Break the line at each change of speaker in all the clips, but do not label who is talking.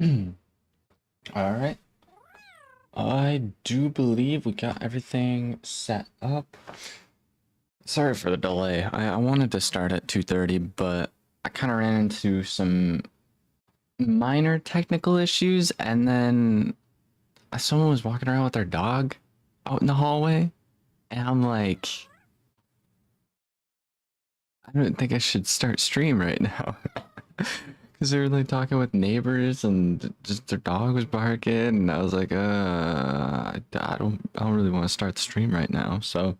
All right. I do believe we got everything set up. Sorry for the delay. I wanted to start at 2:30, but I kind of ran into some minor technical issues, and then someone was walking around with their dog out in the hallway, and I'm like, I don't think I should start stream right now. Because they were like talking with neighbors and just their dog was barking, and I was like, I don't really want to start the stream right now. So,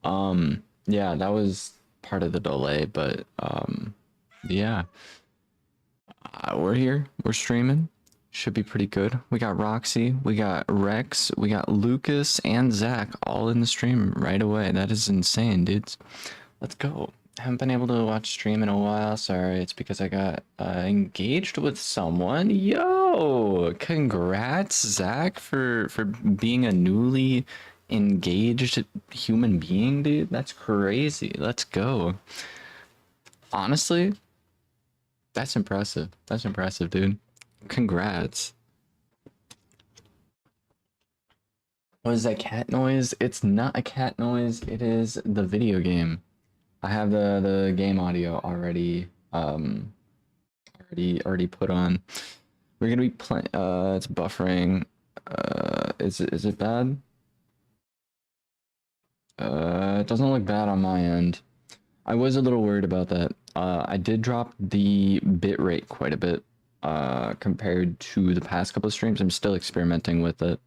yeah, that was part of the delay, but yeah, we're here, we're streaming, should be pretty good. We got Roxy, we got Rex, we got Lucas and Zach all in the stream right away. That is insane, dudes. Let's go. Haven't been able to watch stream in a while. Sorry, it's because I got engaged with someone. Yo, congrats, Zach, for being a newly engaged human being, dude. That's crazy. Let's go. Honestly, that's impressive. That's impressive, dude. Congrats. What is that cat noise? It's not a cat noise. It is the video game. I have the game audio already already put on. We're gonna be playing. It's buffering. Is it bad? It doesn't look bad on my end. I was a little worried about that. I did drop the bitrate quite a bit compared to the past couple of streams. I'm still experimenting with it.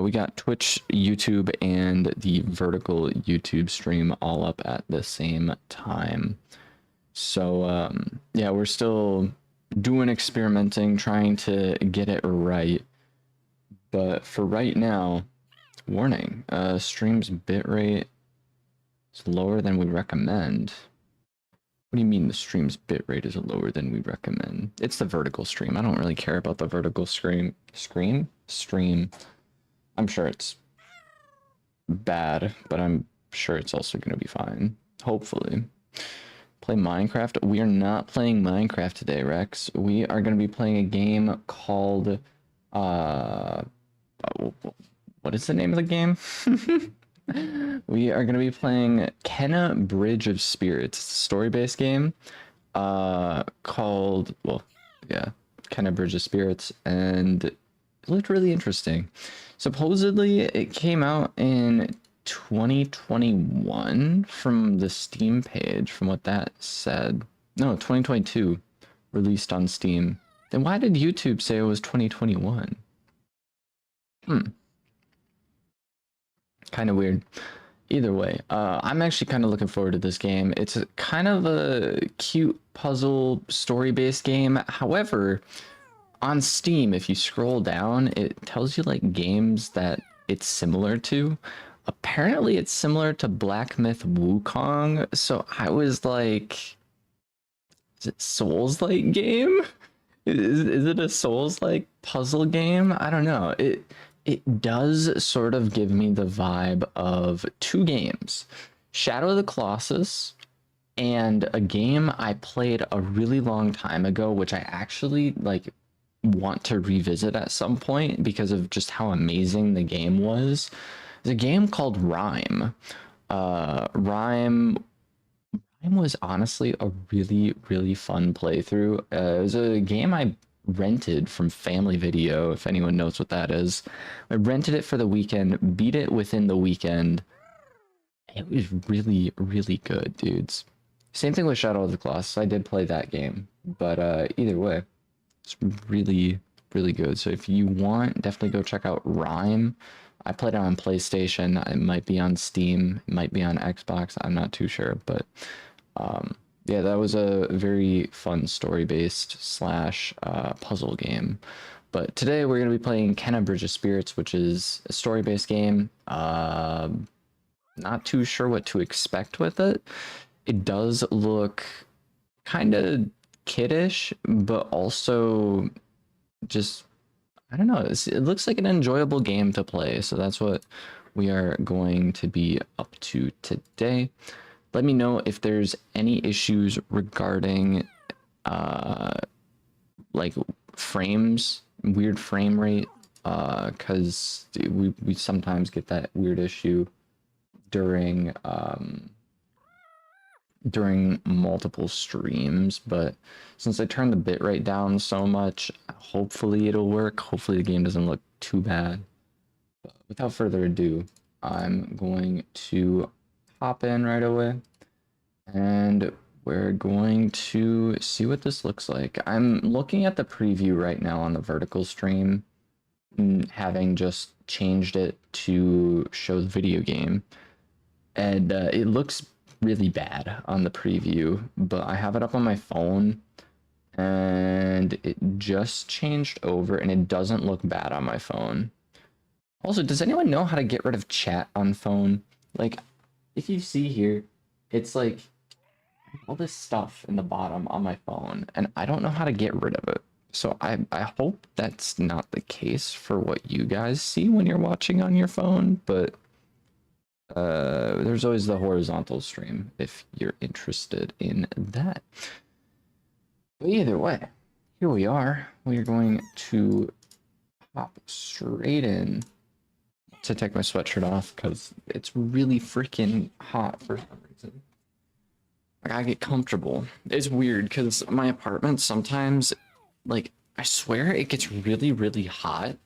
We got Twitch, YouTube, and the vertical YouTube stream all up at the same time. So yeah, we're still doing experimenting, trying to get it right. But for right now, warning, stream's bitrate is lower than we recommend. What do you mean the stream's bitrate is lower than we recommend? It's the vertical stream. I don't really care about the vertical stream. Stream. I'm sure it's bad, but I'm sure it's also going to be fine. Hopefully. Play Minecraft. We are not playing Minecraft today, Rex. We are going to be playing a game called what is the name of the game? We are going to be playing Kenna Bridge of Spirits. It's a story-based game called, well, yeah, Kenna Bridge of Spirits, and it looked really interesting. Supposedly, it came out in 2021 from the Steam page, from what that said. No, 2022, released on Steam. Then why did YouTube say it was 2021? Kind of weird. Either way, I'm actually kind of looking forward to this game. It's kind of a cute puzzle story-based game. However, on Steam, if you scroll down, it tells you like games that it's similar to. Apparently, it's similar to Black Myth Wukong. So I was like, is it Souls-like game? Is it a Souls-like puzzle game? I don't know. It does sort of give me the vibe of two games, Shadow of the Colossus and a game I played a really long time ago, which I actually like want to revisit at some point because of just how amazing the game was. It's a game called Rime. Rime was honestly a really fun playthrough. It was a game I rented from Family Video, if anyone knows what that is. I rented it for the weekend, beat it within the weekend. It was really good, dudes. Same thing with Shadow of the Colossus. I did play that game, but either way, it's really good. So if you want, definitely go check out Rime. I played it on PlayStation. It might be on Steam. It might be on Xbox. I'm not too sure, but yeah, that was a very fun story-based slash puzzle game. But today we're going to be playing Kenna Bridge of Spirits, which is a story-based game. Not too sure what to expect with it. It does look kind of kiddish, but also just, I don't know, it looks like an enjoyable game to play. So that's what we are going to be up to today. Let me know if there's any issues regarding like frames, weird frame rate, because we sometimes get that weird issue during during multiple streams, but since I turned the bitrate down so much, hopefully it'll work. Hopefully the game doesn't look too bad. But without further ado, I'm going to hop in right away, and we're going to see what this looks like. I'm looking at the preview right now on the vertical stream, having just changed it to show the video game, and it looks really bad on the preview, but I have it up on my phone and it just changed over and it doesn't look bad on my phone. Also, does anyone know how to get rid of chat on phone? Like, if you see here, it's like all this stuff in the bottom on my phone, and I don't know how to get rid of it. So I hope that's not the case for what you guys see when you're watching on your phone, but there's always the horizontal stream if you're interested in that. But either way, here we are. We are going to hop straight in to take my sweatshirt off because it's really freaking hot for some reason. I gotta get comfortable. It's weird because my apartment sometimes, like, I swear it gets really, really hot,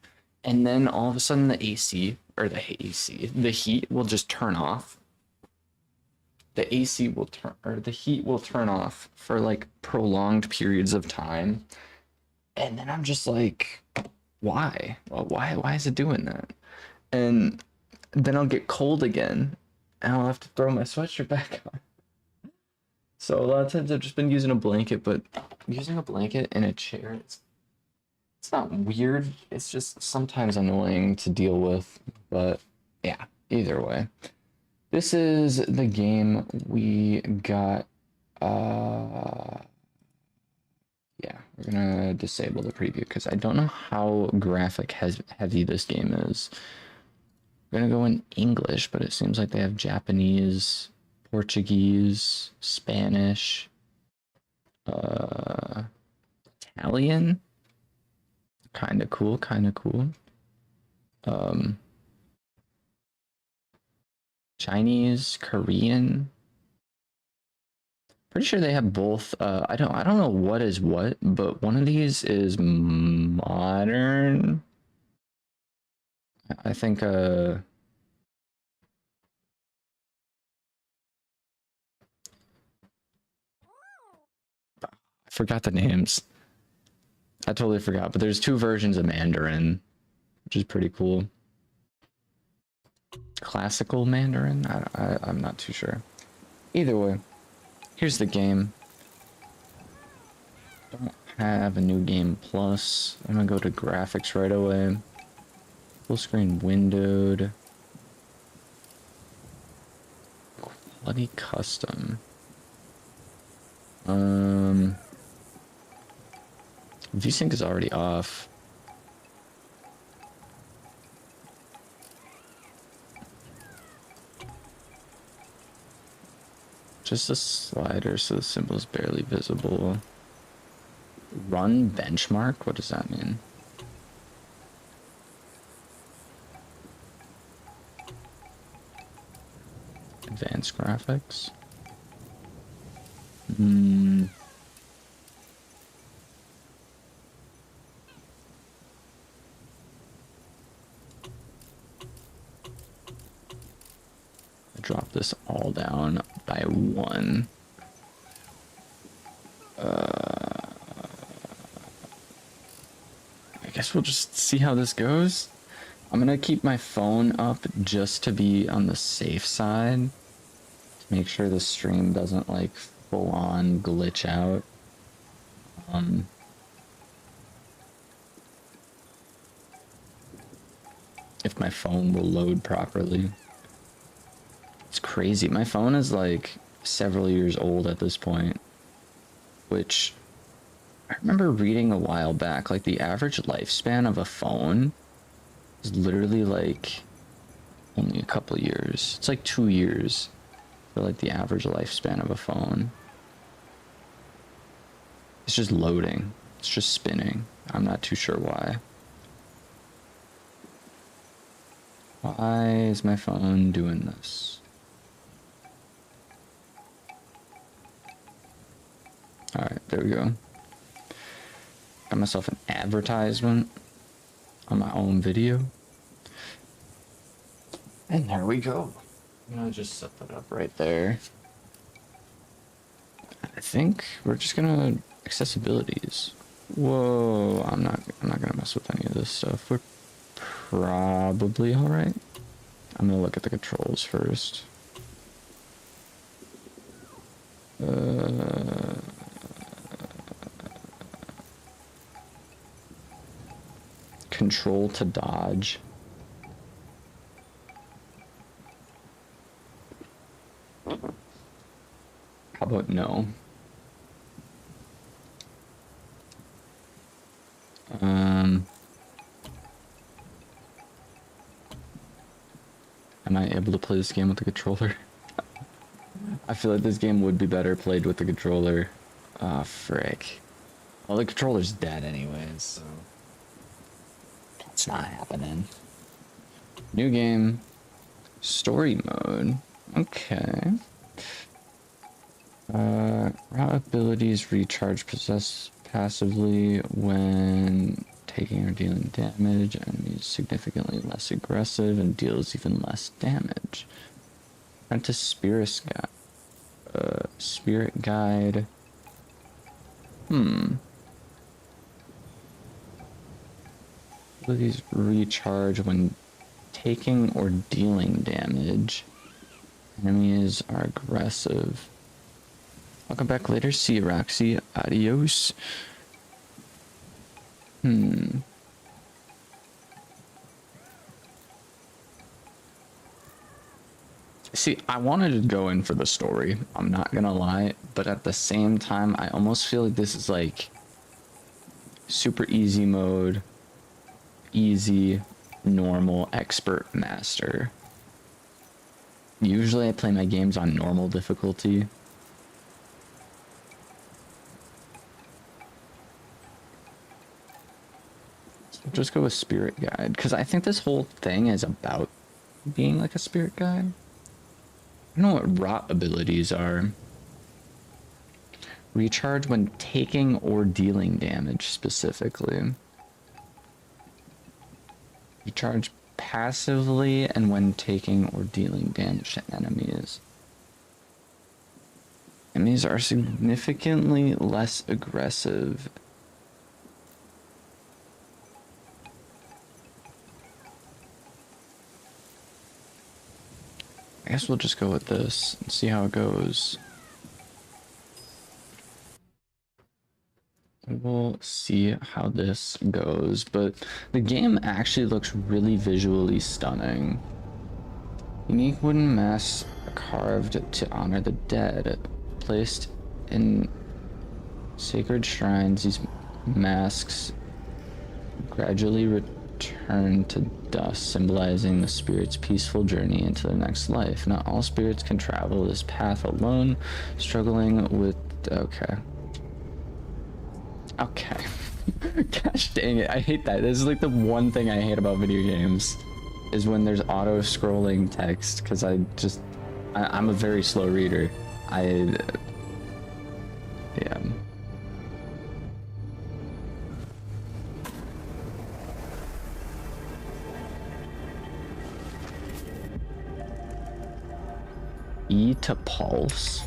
and then all of a sudden the AC, or the heat will just turn off. The AC will turn, or the heat will turn off for like prolonged periods of time. And then I'm just like, why? Well, why is it doing that? And then I'll get cold again and I'll have to throw my sweatshirt back on. So a lot of times I've just been using a blanket, but using a blanket in a chair, it's not weird. It's just sometimes annoying to deal with, but yeah, either way. This is the game we got. Yeah, we're gonna disable the preview because I don't know how graphic heavy this game is. We're gonna go in English, but it seems like they have Japanese, Portuguese, Spanish, Italian. Kind of cool, kind of cool. Chinese, Korean. Pretty sure they have both. I don't know what is what, but one of these is modern. I think I forgot the names. I totally forgot, but there's two versions of Mandarin, which is pretty cool. Classical Mandarin? I'm not too sure. Either way, here's the game. Don't have a new game plus. I'm gonna go to graphics right away. Full screen windowed. Quality custom. VSync is already off. Just a slider so the symbol is barely visible. Run benchmark? What does that mean? Advanced graphics? Drop this all down by 1. I guess we'll just see how this goes. I'm gonna keep my phone up just to be on the safe side, to make sure the stream doesn't like full on glitch out. If my phone will load properly. It's crazy. My phone is like several years old at this point, which I remember reading a while back, like the average lifespan of a phone is literally like only a couple years. It's like 2 years for like the average lifespan of a phone. It's just loading. It's just spinning. I'm not too sure why. Why is my phone doing this? Alright, there we go. Got myself an advertisement on my own video. And there we go. I'm gonna just set that up right there. I think we're just gonna accessibilities. Whoa, I'm not gonna mess with any of this stuff. We're probably alright. I'm gonna look at the controls first. Control to dodge. How about no? Am I able to play this game with the controller? I feel like this game would be better played with the controller. Ah, frick. Well, the controller's dead anyways, so that's not happening. New game. Story mode. Okay. Route abilities recharge possess passively when taking or dealing damage. Enemies significantly less aggressive and deals even less damage. Apprentice Spirit Guide. Spirit Guide. Abilities recharge when taking or dealing damage. Enemies are aggressive. I'll come back later. See you, Roxy. Adios. See, I wanted to go in for the story. I'm not gonna lie. But at the same time, I almost feel like this is like super easy mode. Easy, normal, expert, master. Usually I play my games on normal difficulty. Just go with Spirit Guide, because I think this whole thing is about being like a Spirit Guide. I don't know what rot abilities are. Recharge when taking or dealing damage specifically. Recharge passively and when taking or dealing damage to enemies. Enemies are significantly less aggressive. I guess we'll just go with this and see how it goes. We'll see how this goes, but the game actually looks really visually stunning. Unique wooden masks carved to honor the dead, placed in sacred shrines. These masks gradually return to dust, symbolizing the spirit's peaceful journey into the next life. Not all spirits can travel this path alone, struggling with... Okay. Gosh dang it, I hate that. This is like the one thing I hate about video games, is when there's auto-scrolling text, because I'm a very slow reader. Yeah. E to pulse.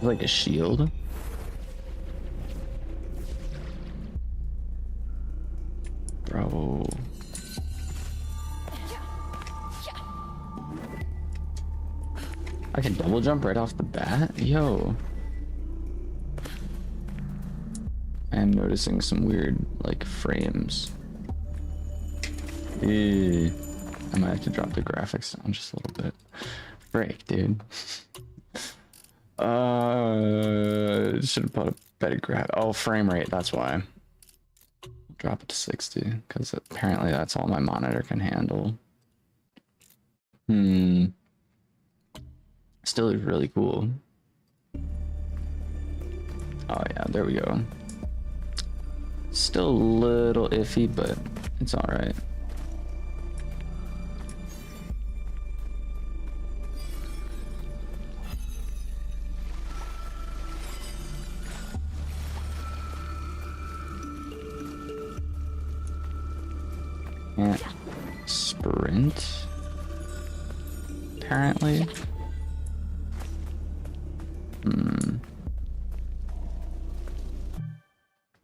Like a shield. Bro. I can double jump right off the bat? Yo. I am noticing some weird, like, frames. I might have to drop the graphics down just a little bit. Break, dude. Should have put a better frame rate, that's why. Drop it to 60, because apparently that's all my monitor can handle. Still is really cool. Oh yeah, there we go. Still a little iffy, but it's all right. Can't sprint, apparently.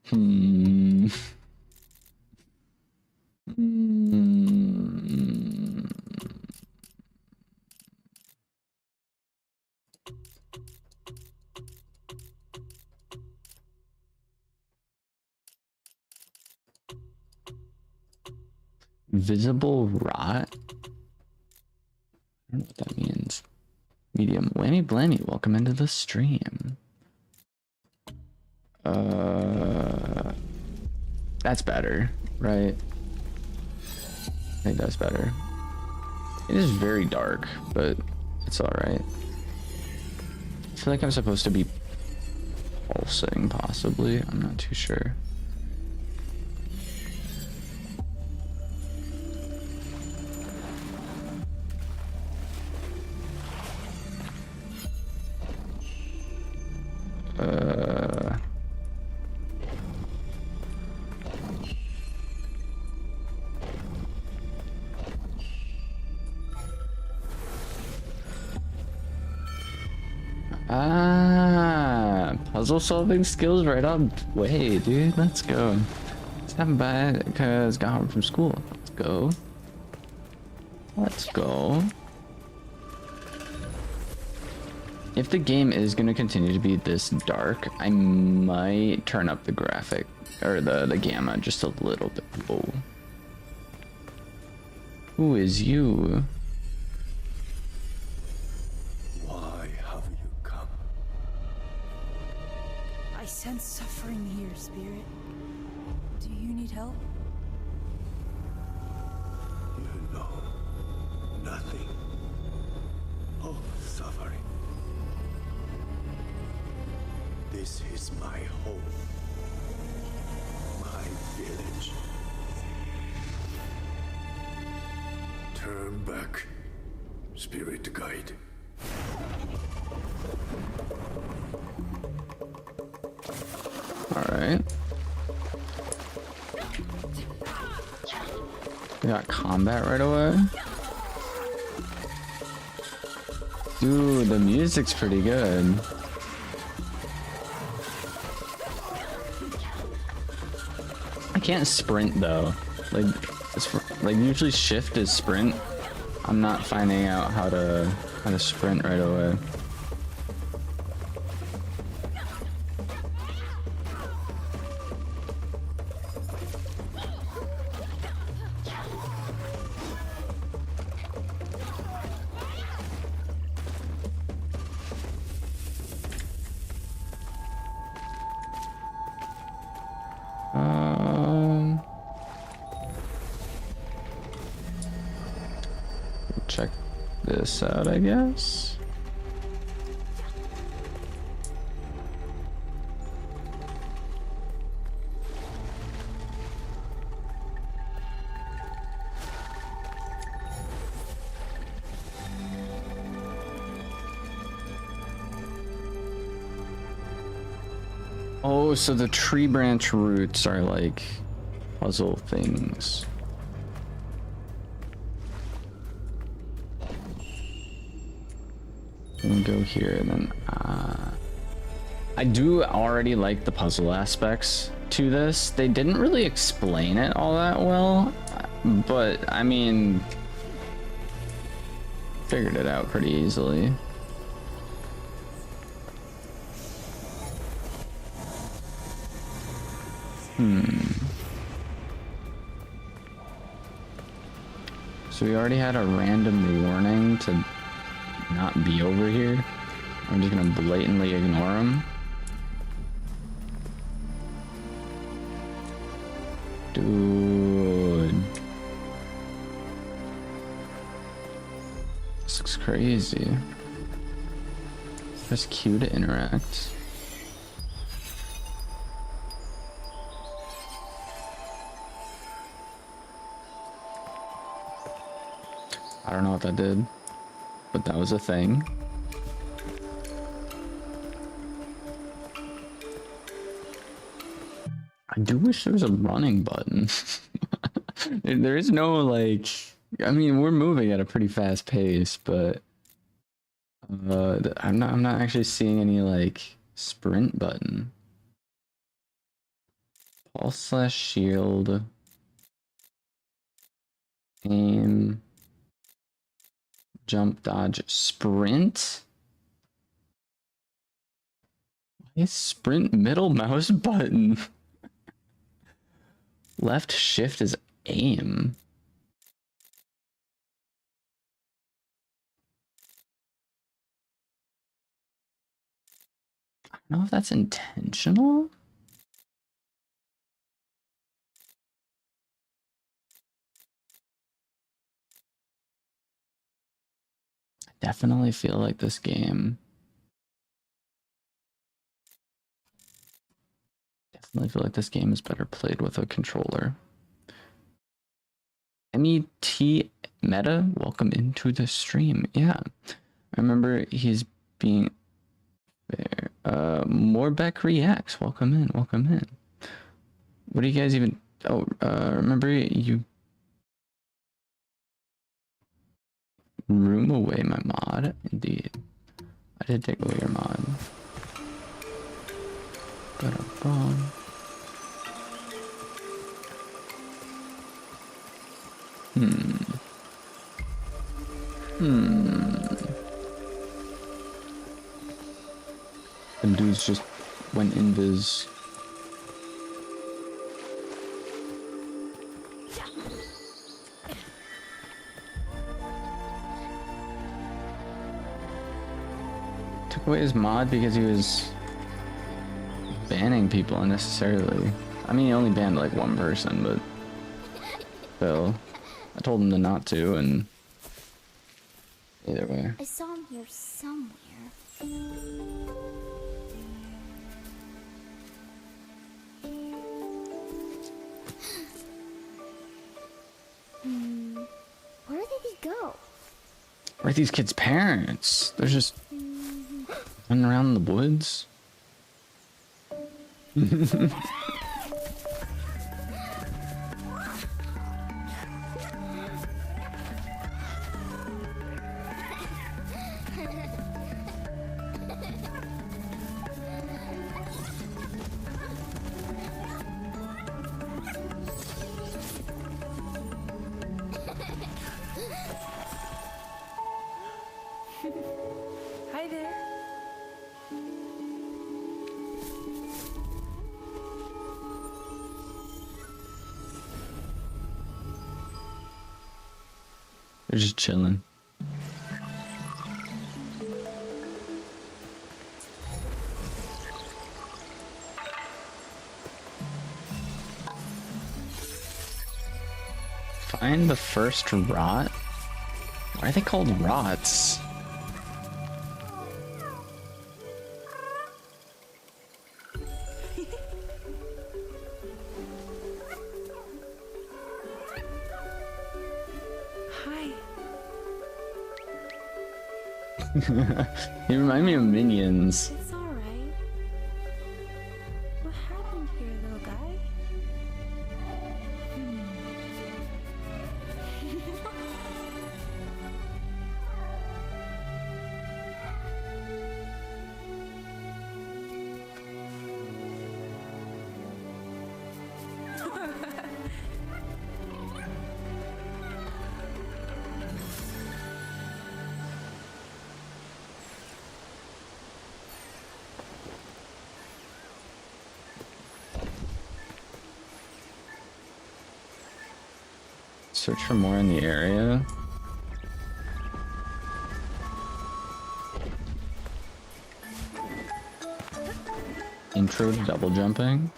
Hmm. Visible rot? I don't know what that means. Medium. Whammy Blammy, welcome into the stream. That's better, right? I think that's better. It is very dark, but it's alright. I feel like I'm supposed to be pulsing, possibly. I'm not too sure. Puzzle solving skills right on way, dude. Let's go. Stand by because got home from school. Let's go. Let's go. If the game is gonna continue to be this dark, I might turn up the graphic or the gamma just a little bit. Whoa. Who is you?
I sense suffering here, Spirit. Do you need help?
You know nothing of suffering. This is my home, my village. Turn back, Spirit Guide.
Alright. We got combat right away. Dude, the music's pretty good. I can't sprint though. Like, like usually shift is sprint. I'm not finding out how to sprint right away. Check this out, I guess. Oh, so the tree branch roots are like puzzle things. And go here and then I do already like the puzzle aspects to this. They didn't really explain it all that well, but I mean, figured it out pretty easily. So we already had a random warning to not be over here. I'm just gonna blatantly ignore them. Dude. This looks crazy. Press Q to interact. I don't know what that did, but that was a thing. I do wish there was a running button. There is no, like, I mean, we're moving at a pretty fast pace, but I'm not actually seeing any like sprint button. Pulse slash shield. Aim. Jump, dodge, sprint. Why is sprint middle mouse button? Left shift is aim. I don't know if that's intentional. I definitely feel like this game. Definitely feel like this game is better played with a controller. MET Meta, welcome into the stream. Yeah, I remember he's being there. Morbeck reacts. Welcome in. Welcome in. What do you guys even? Oh, remember you room away my mod. Indeed, I did take away your mod. Ba-da-bum. Them dudes just went invis. Took away his mod because he was banning people unnecessarily. I mean, he only banned like one person, but still. I told him to not to, and either way.
I saw him here somewhere. Where did he go?
Where are these kids' parents? They're just running around in the woods.
Hi there.
They're just chilling. Find the first rot? Why are they called rots?
Hi.
You remind me of Minions.
It's all right. What happened here, little guy?
Search for more in the area. Intro to double jumping.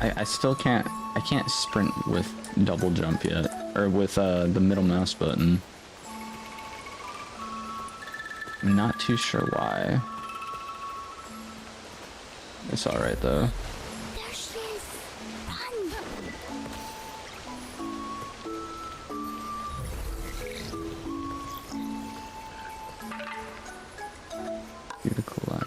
I still can't I can't sprint with double jump yet, or with the middle mouse button. I'm not too sure why. It's alright though.
There she is. Run.
Give it a cool eye.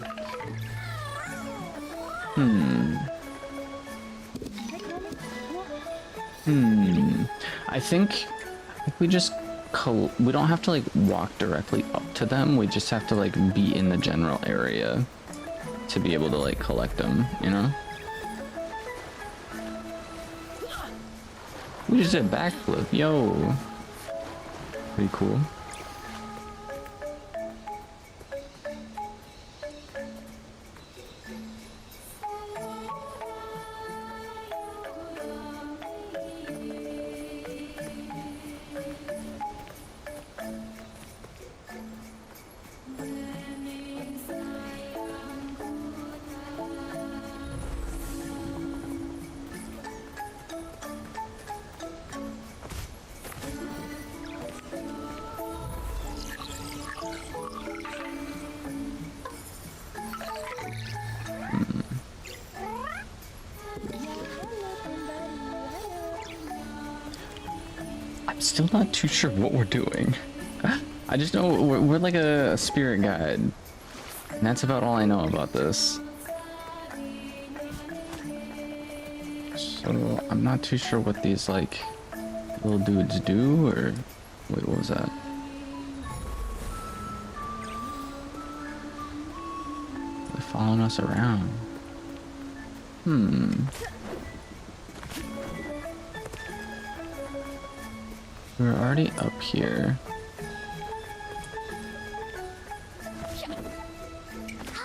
I think we just we don't have to like walk directly up to them. We just have to like be in the general area to be able to like collect them, you know? We just did a backflip, yo. Pretty cool. I'm still not too sure what we're doing. I just know we're like a spirit guide. And that's about all I know about this. So I'm not too sure what these like little dudes do, or wait, what was that? They're following us around. We're already up here.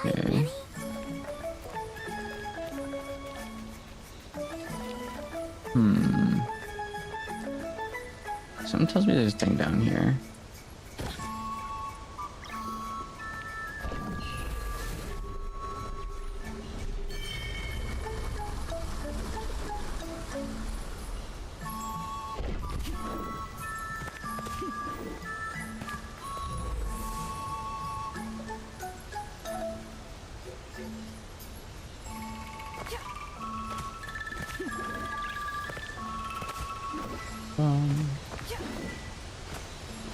Okay. Something tells me there's a thing down here.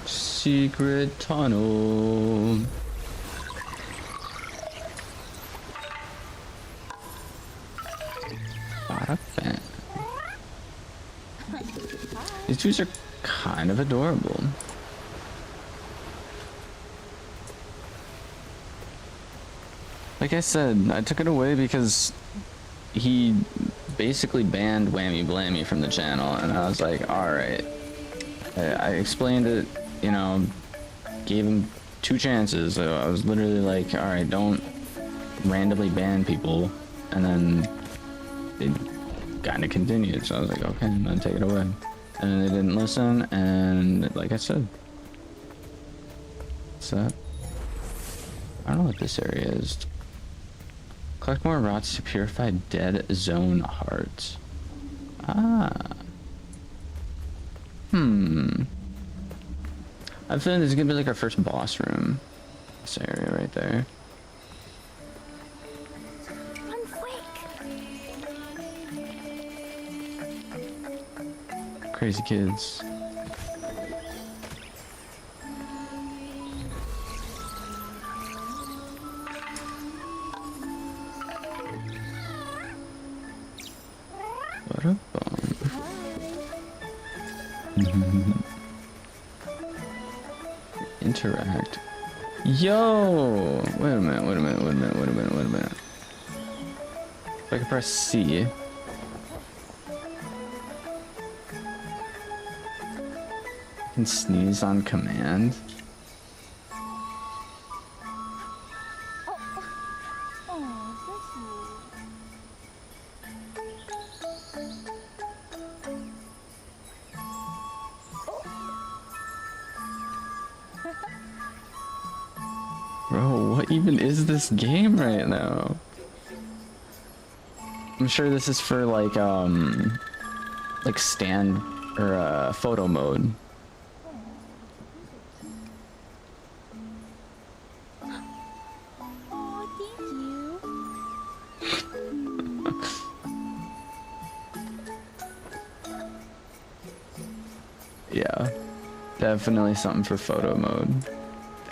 Secret tunnel. Bada bang. These dudes are kind of adorable. Like I said, I took it away because he basically banned Whammy Blammy from the channel, and I was like, alright. I explained it, you know, gave him 2 chances. So I was literally like, alright, don't randomly ban people. And then they kind of continued, so I was like, okay, I'm gonna take it away. And then they didn't listen, and like I said, what's that? I don't know what this area is. Collect more rots to purify dead zone hearts. Ah. I feel like this is gonna be like our first boss room. This area right there.
Run quick.
Crazy kids. What a bum. Interact. Yo! Wait a minute, wait a minute, wait a minute, wait a minute, wait a minute. If I can press C. I can sneeze on command. Bro, what even is this game right now? I'm sure this is for like stand or photo mode. Definitely something for photo mode.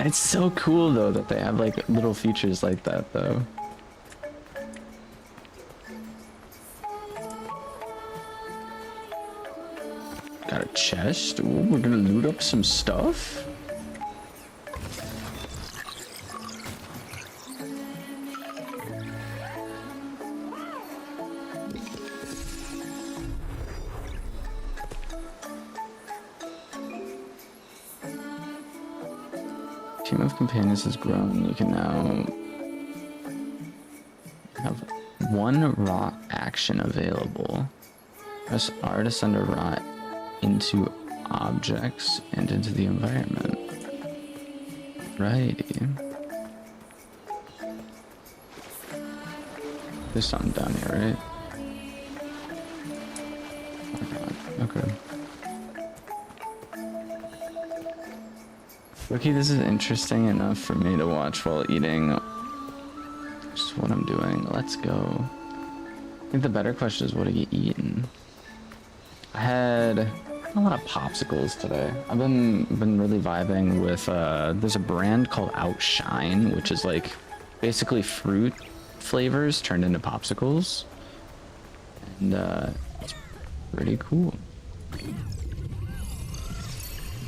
It's so cool though that they have like little features like that though. Got a chest. Ooh, we're gonna loot up some stuff. Team of companions has grown. You can now have one raw action available. Press R to send a raw into objects and into the environment. Righty. There's something down here, right? Oh God. Okay. Okay, this is interesting enough for me to watch while eating. Just what I'm doing. Let's go. I think the better question is, what are you eating? I had a lot of popsicles today. I've been really vibing with there's a brand called Outshine, which is like basically fruit flavors turned into popsicles, and it's pretty cool.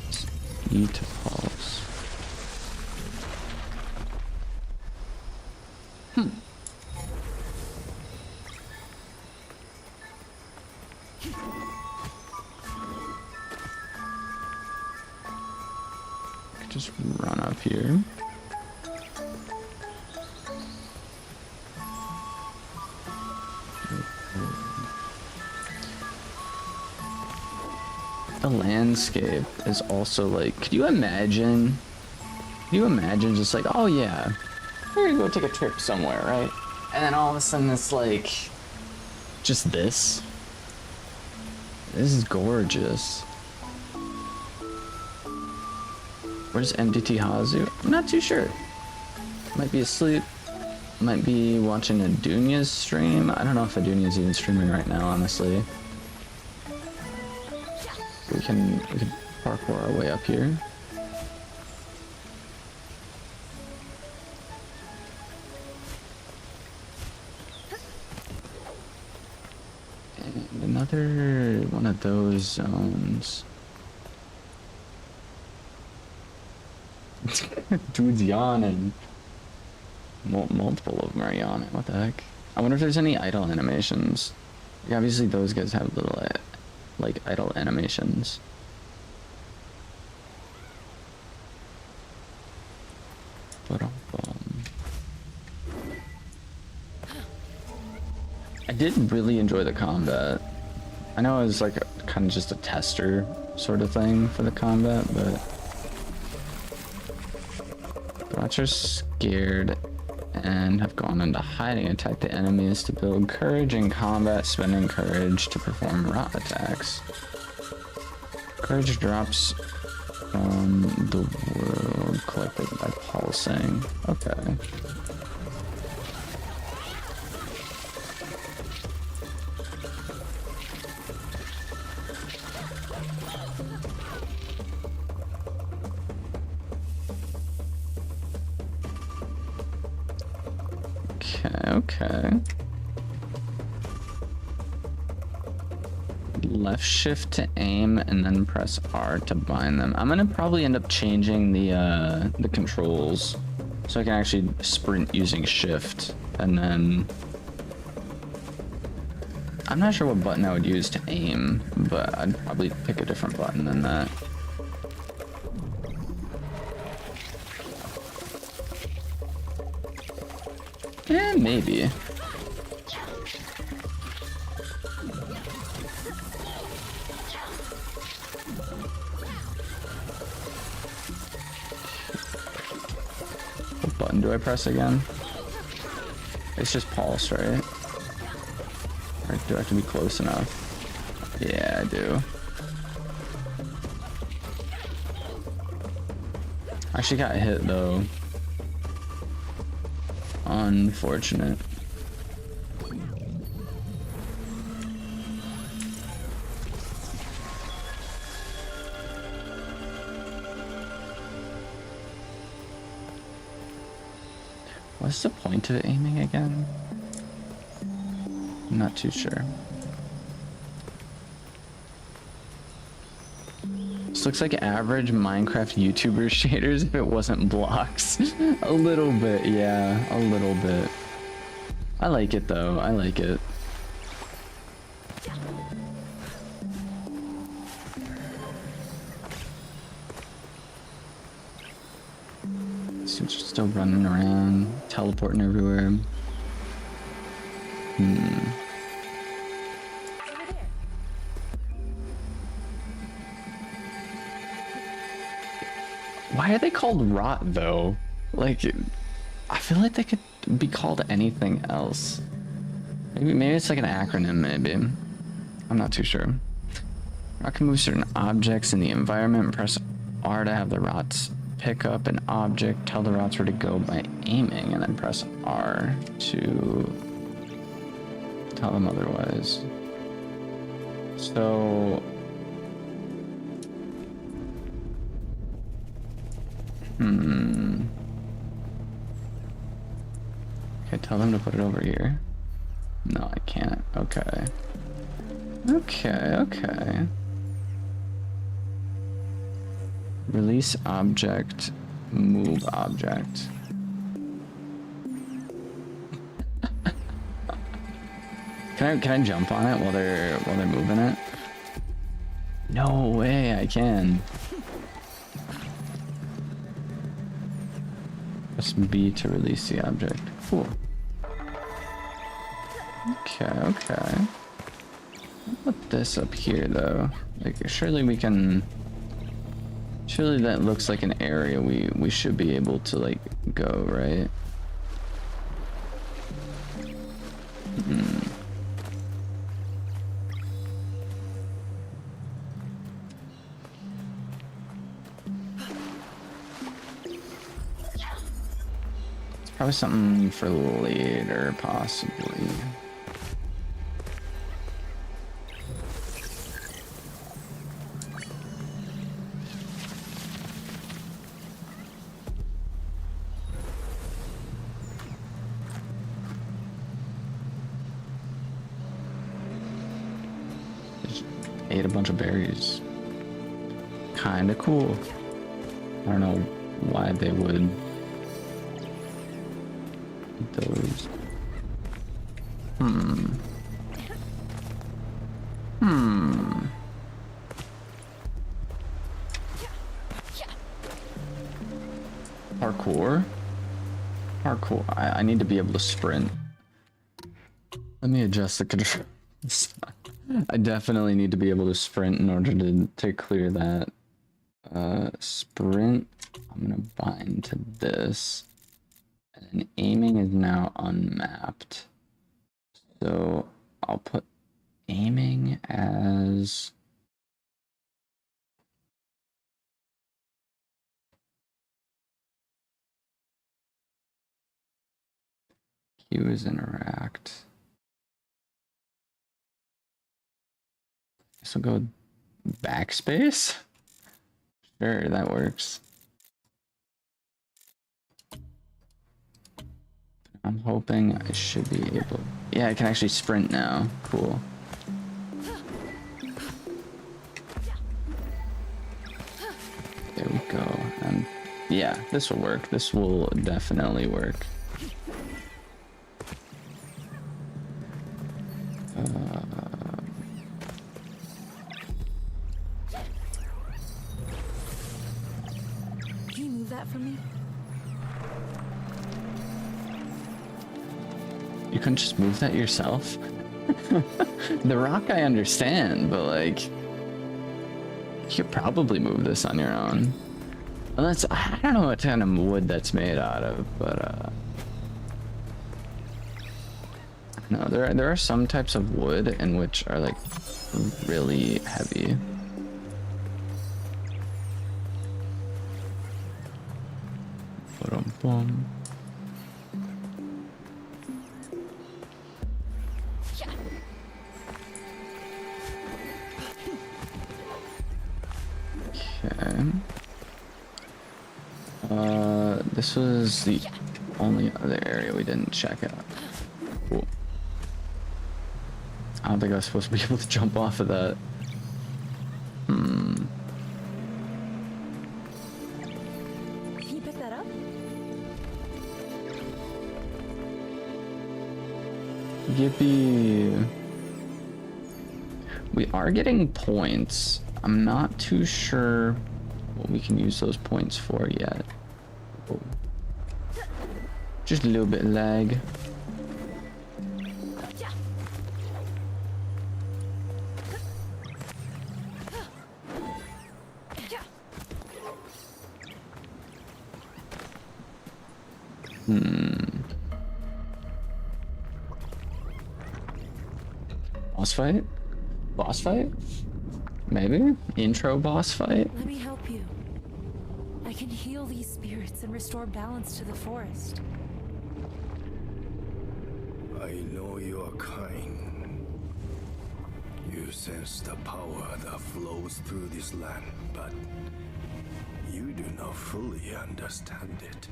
Let's eat pulse. Just run up here. The landscape is also like, could you imagine just like, oh yeah, we're gonna go take a trip somewhere, right? And then all of a sudden it's like, just this. This is gorgeous. Where's MDT Hazu? I'm not too sure. Might be asleep. Might be watching Adunia's stream. I don't know if Adunia's even streaming right now, honestly. We can parkour our way up here. And another one of those zones. Dude's yawning. Multiple of them are yawning. What the heck? I wonder if there's any idle animations. Like, obviously those guys have little like idle animations. But I did really enjoy the combat. I know it was like kind of just a tester sort of thing for the combat, but the Watchers scared and have gone into hiding. Attack the enemies to build courage in combat, spending courage to perform rot attacks. Courage drops from the world collected by pulsing. Okay. Okay. Left shift to aim and then press R to bind them. I'm gonna probably end up changing the controls so I can actually sprint using shift, and then I'm not sure what button I would use to aim, but I'd probably pick a different button than that. Eh, maybe. What button do I press again? It's just pulse, right? Or do I have to be close enough? Yeah, I do. I actually got hit though. Unfortunate. What's the point of aiming again? I'm not too sure. This looks like average Minecraft YouTuber shaders if it wasn't blocks. A little bit, yeah, a little bit. I like it though, I like it. So just still running around, teleporting everywhere. Why are they called rot though? Like, I feel like they could be called anything else. Maybe it's like an acronym, maybe. I'm not too sure. Rot can move certain objects in the environment. Press R to have the rots pick up an object. Tell the rots where to go by aiming, and then press R to tell them otherwise. So... Okay, tell them to put it over here. No, I can't. Okay. Okay. Release object, move object. Can I jump on it while they're moving it? No way, I can. Press B to release the object. Cool. Okay. Put this up here though. Like, surely we can. Surely that looks like an area we should be able to like go, right? It's probably something for later, possibly. Ate a bunch of berries. Kinda cool. I don't know why they would eat those. Parkour. I need to be able to sprint. Let me adjust the controls. I definitely need to be able to sprint in order to clear that. Sprint. I'm gonna bind to this. And then aiming is now unmapped. So I'll put aiming as... Q is interact. So go backspace? Sure, that works. I'm hoping I should be able... Yeah, I can actually sprint now. Cool. There we go. Yeah, this will work. This will definitely work.
Can you move that for me?
You couldn't just move that yourself? The rock I understand, but like... You could probably move this on your own. Unless, I don't know what kind of wood that's made out of, but no, there are some types of wood in which are like really heavy. Boom. Okay. This was the Only other area we didn't check out. Cool. I don't think I was supposed to be able to jump off of that.
Can you pick that up?
Yippee. We are getting points. I'm not too sure what we can use those points for yet. Oh. Just a little bit of lag. Boss fight? Boss fight? Maybe? Intro boss fight?
Let me help you. I can heal these spirits and restore balance to the forest.
I know you are kind. You sense the power that flows through this land, but you do not fully understand it.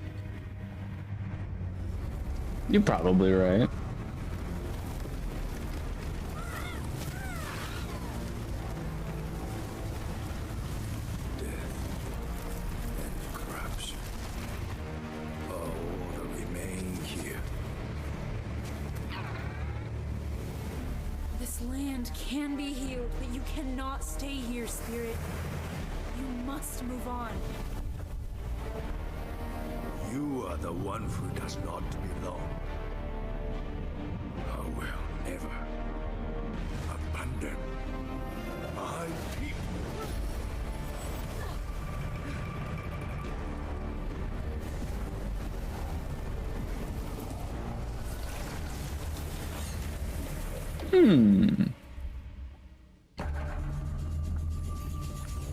You're probably right.
Death and corruption are all that remain here.
This land can be healed, but you cannot stay here, Spirit. You must move on.
You are the one who does not belong. I will never abandon my people.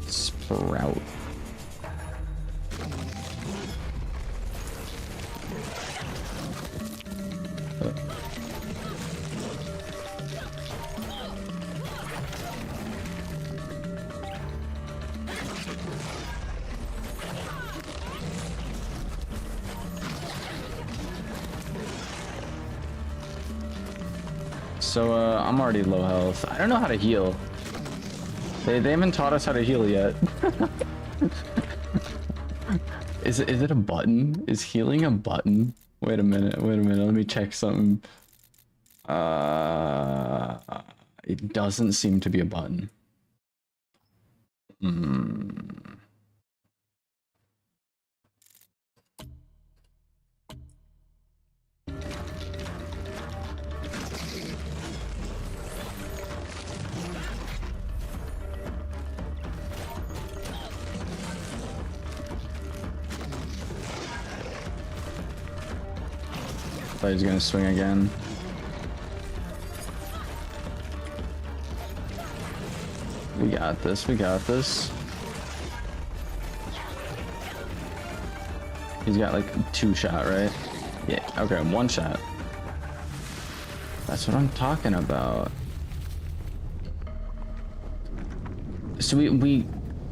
Sprout. So, I'm already low health. I don't know how to heal. They haven't taught us how to heal yet. Is it a button? Is healing a button? Wait a minute, let me check something. It doesn't seem to be a button. Thought he was gonna swing again. We got this, we got this. He's got like 2 shot, right? Yeah, okay, 1 shot. That's what I'm talking about. So we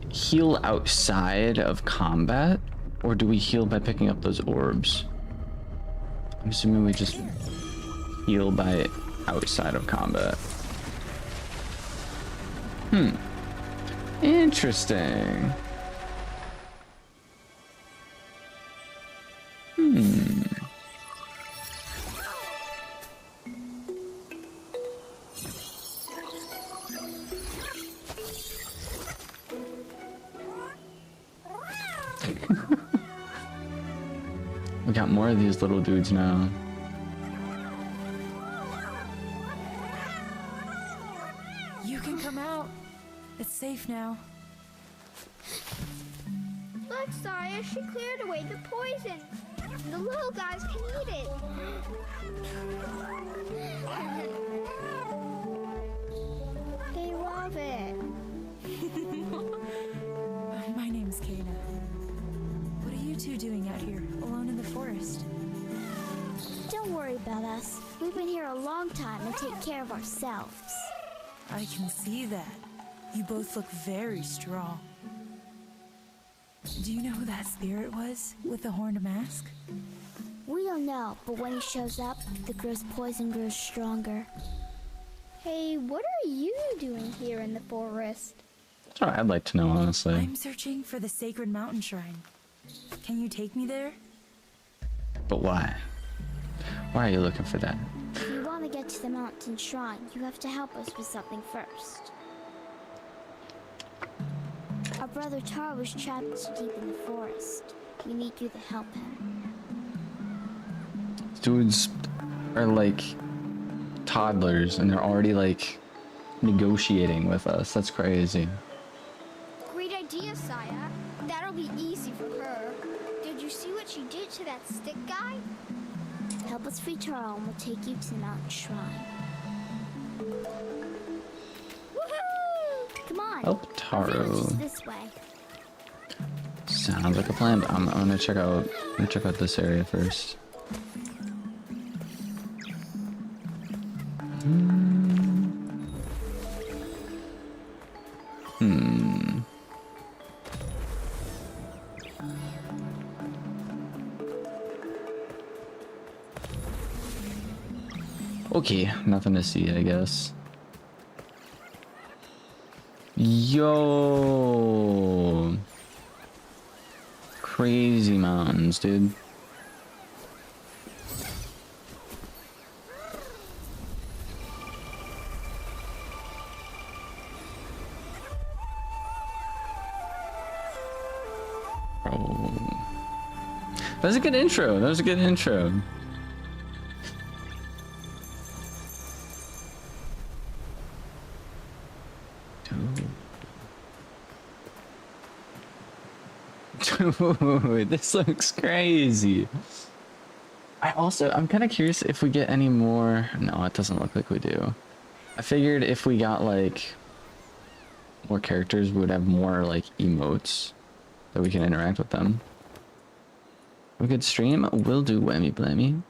heal outside of combat, or do we heal by picking up those orbs? I'm assuming we just heal by outside of combat. Interesting. We got more of these little dudes now.
You can come out. It's safe now.
Look, Saya, she cleared away the poison. The little guys can eat it. They love it.
My name's Kana. What are you two doing out here, alone in the forest?
Don't worry about us. We've been here a long time and take care of ourselves.
I can see that. You both look very strong. Do you know who that spirit was with the horned mask?
We don't know, but when he shows up, the girl's poison grows stronger.
Hey, what are you doing here in the forest?
That's what I'd like to know, honestly.
I'm searching for the sacred mountain shrine. Can you take me there?
But why? Why are you looking for that?
If you want to get to the mountain shrine, you have to help us with something first. Our brother Taro was trapped deep in the forest. We need you to help him.
Dudes are like toddlers and they're already like negotiating with us. That's crazy.
Great idea, Saya. That'll be easy for her. Did you see what she did to that stick guy?
Help us free Taro and we'll take you to the mountain shrine.
Woohoo!
Come on.
Help
Our village
Taro.
is this way.
Sounds like a plan, but I'm gonna check out this area first. Okay, nothing to see, I guess. Yo! Crazy mountains, dude. Bro. That was a good intro. That was a good intro. Dude, this looks crazy. I'm kind of curious if we get any more. No, it doesn't look like we do. I figured if we got like more characters, we would have more like emotes that we can interact with them. A good stream will do, whammy blammy.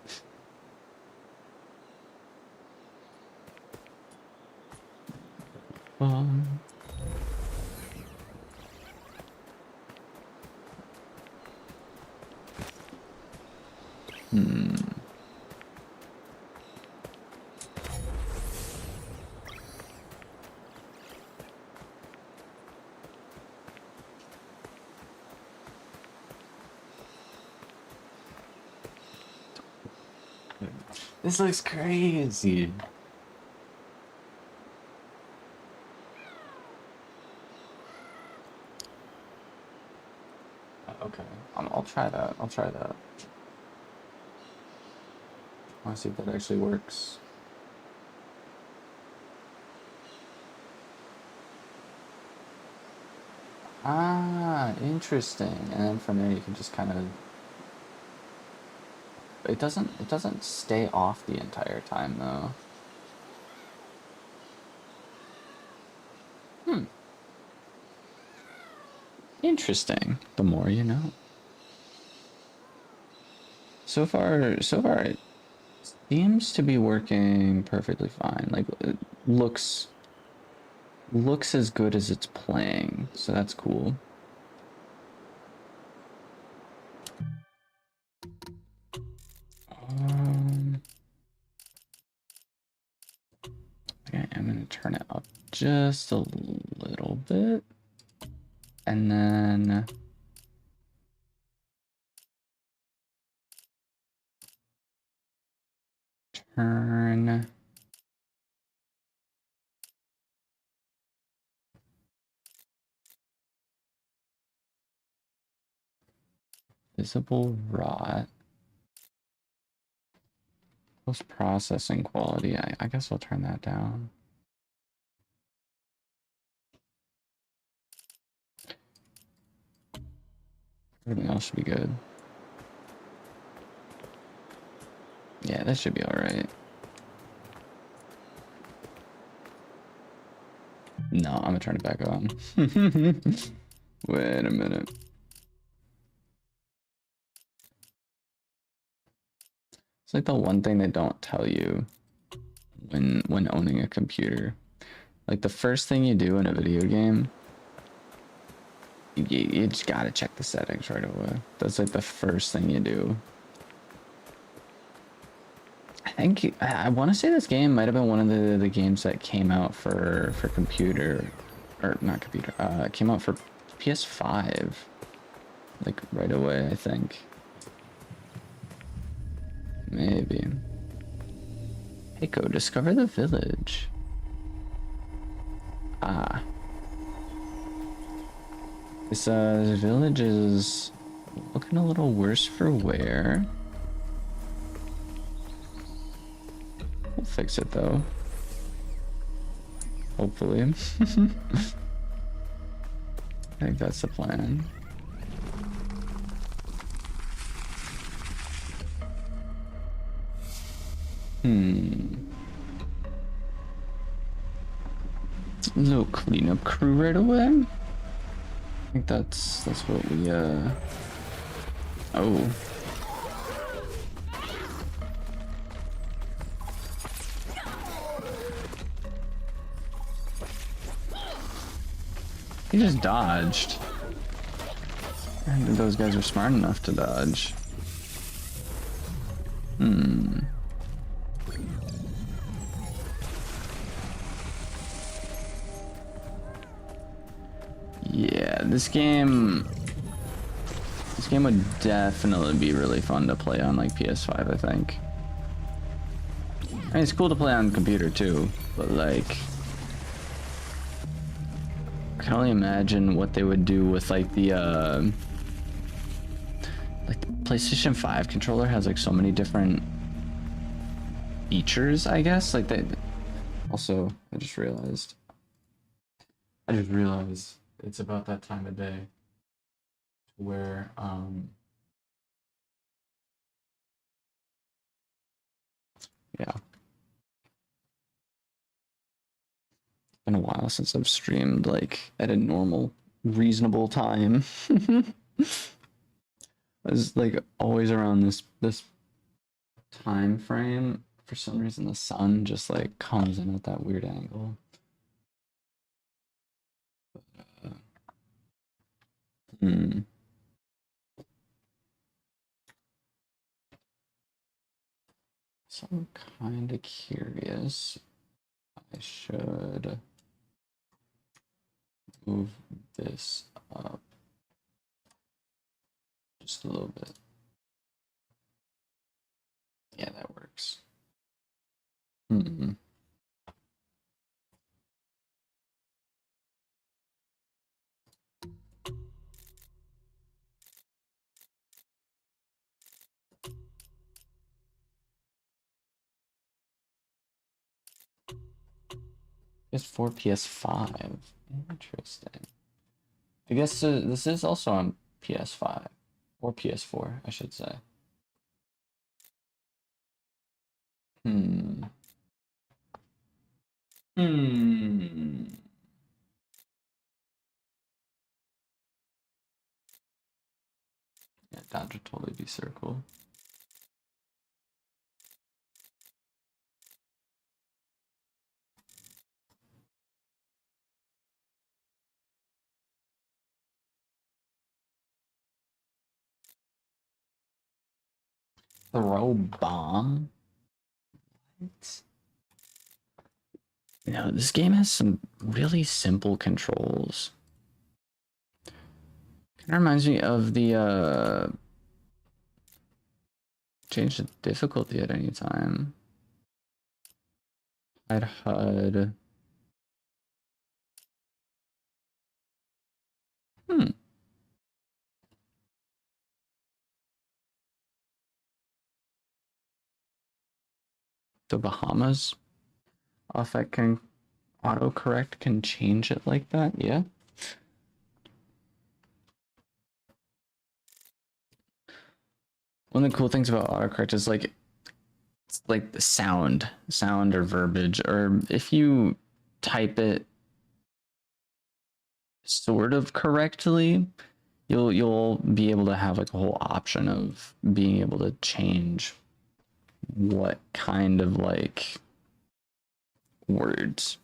This looks crazy. Okay, I'll try that. I'll try that. I want to see if that actually works. Ah, interesting. And then from there you can just kind of. It doesn't stay off the entire time though. Interesting. The more you know. So far it seems to be working perfectly fine. Like it looks as good as it's playing, so that's cool. Okay, I'm gonna turn it up just a little bit, and then turn visible rot. Post-processing quality, I guess I'll turn that down. Everything else should be good. Yeah, that should be alright. No, I'm gonna turn it back on. Wait a minute. It's like the one thing they don't tell you when owning a computer. Like the first thing you do in a video game, you just gotta check the settings right away. That's like the first thing you do. think I want to say this game might have been one of the games that came out for computer, or not computer. It came out for PS5, like right away. I think. Maybe. Hey, go discover the village. Ah. This village is looking a little worse for wear. We'll fix it though. Hopefully. I think that's the plan. Little cleanup crew right away. I think that's what we oh. He just dodged. And those guys are smart enough to dodge. Yeah, this game would definitely be really fun to play on like PS5, I think. I mean, it's cool to play on computer too, but like I can only imagine what they would do with like the PlayStation 5 controller has like so many different features, I guess. Like they also I just realized it's about that time of day where yeah. It's been a while since I've streamed like at a normal, reasonable time. I was like always around this time frame. For some reason the sun just like comes in at that weird angle. So I'm kind of curious. I should move this up just a little bit. Yeah, that works. PS4, PS5. Interesting. I guess this is also on PS5 or PS4, I should say. Yeah, dodge would totally be circle. Throw bomb? What? You know, this game has some really simple controls. Kind of reminds me of the change the difficulty at any time. Hide HUD. The Bahamas effect can autocorrect can change it like that, yeah. One of the cool things about autocorrect is like it's like the sound or verbiage, or if you type it sort of correctly, you'll be able to have like a whole option of being able to change what kind of like words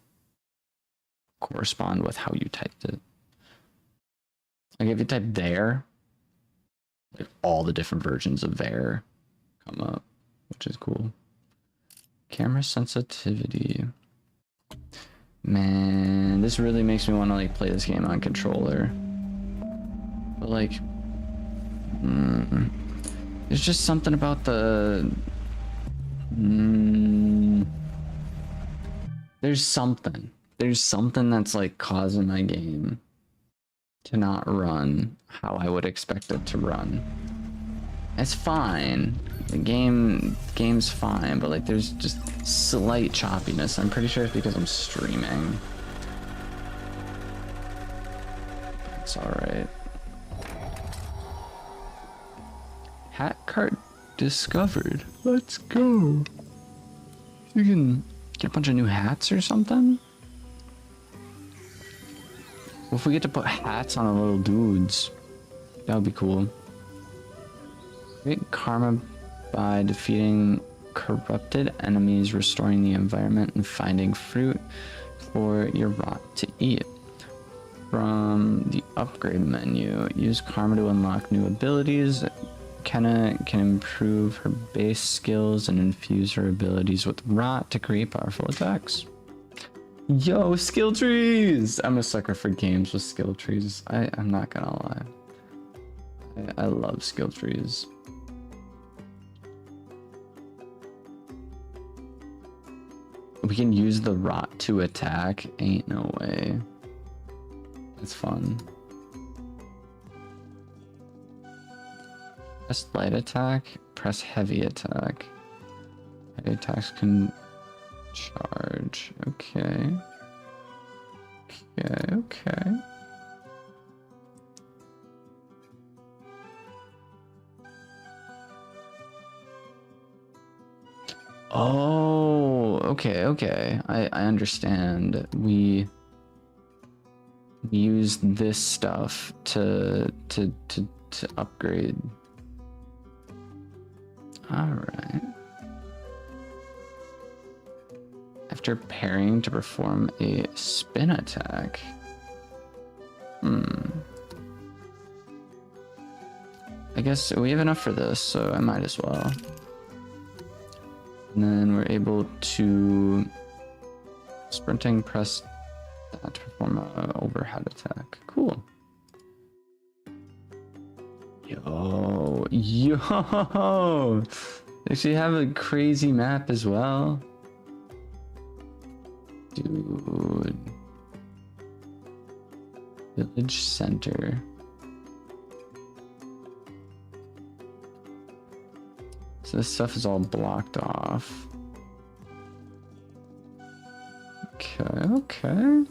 correspond with how you typed it. Like if you type there, like all the different versions of there come up, which is cool. Camera sensitivity. Man, this really makes me want to like play this game on controller. But like, there's just something about the. There's something that's like causing my game to not run how I would expect it to run. It's fine. The game's fine, but like there's just slight choppiness. I'm pretty sure it's because I'm streaming. It's alright. Hat cart discovered. Let's go. You can get a bunch of new hats or something? What if we get to put hats on the little dudes? That would be cool. Get karma by defeating corrupted enemies, restoring the environment, and finding fruit for your rot to eat. From the upgrade menu, use karma to unlock new abilities. Kenna can improve her base skills and infuse her abilities with rot to create powerful attacks. Yo, skill trees! I'm a sucker for games with skill trees. I'm not gonna lie. I love skill trees. We can use the rot to attack. Ain't no way. It's fun. Press light attack, press heavy attack. Heavy attacks can charge. Okay. Okay. Oh, okay. I understand. We use this stuff to upgrade. Alright. After parrying to perform a spin attack. I guess we have enough for this, so I might as well. And then we're able to sprinting press that to perform an overhead attack. Cool. Yo! They actually have a crazy map as well. Dude. Village center. So this stuff is all blocked off. Okay.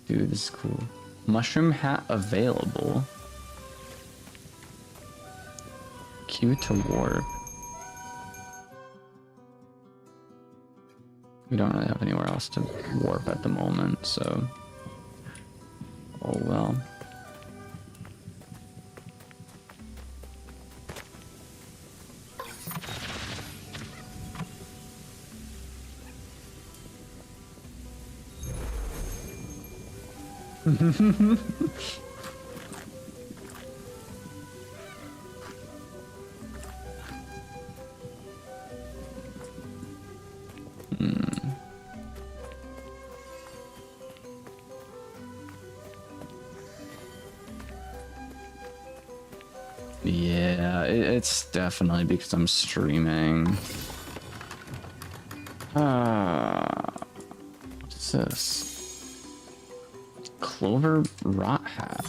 Dude, this is cool. Mushroom hat available. Q to warp. We don't really have anywhere else to warp at the moment, so. Oh well. Yeah, it's definitely because I'm streaming. What is this? Clover rot hat.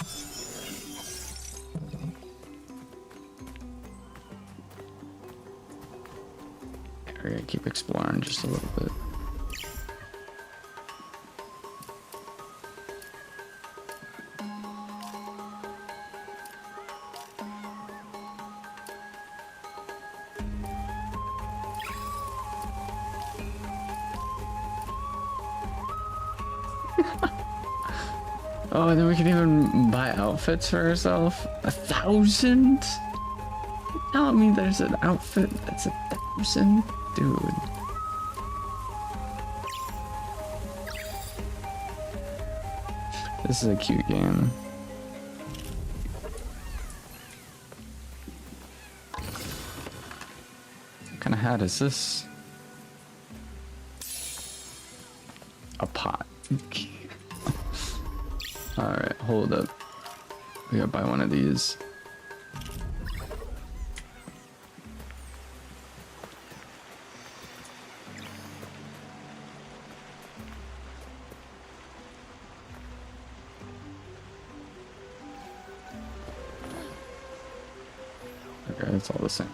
We're gonna keep exploring just a little bit. Oh, and then we can even buy outfits for ourselves. 1,000? Tell me there's an outfit that's 1,000? Dude. This is a cute game. What kind of hat is this? Alright, hold up. We gotta buy one of these. Okay, it's all the same.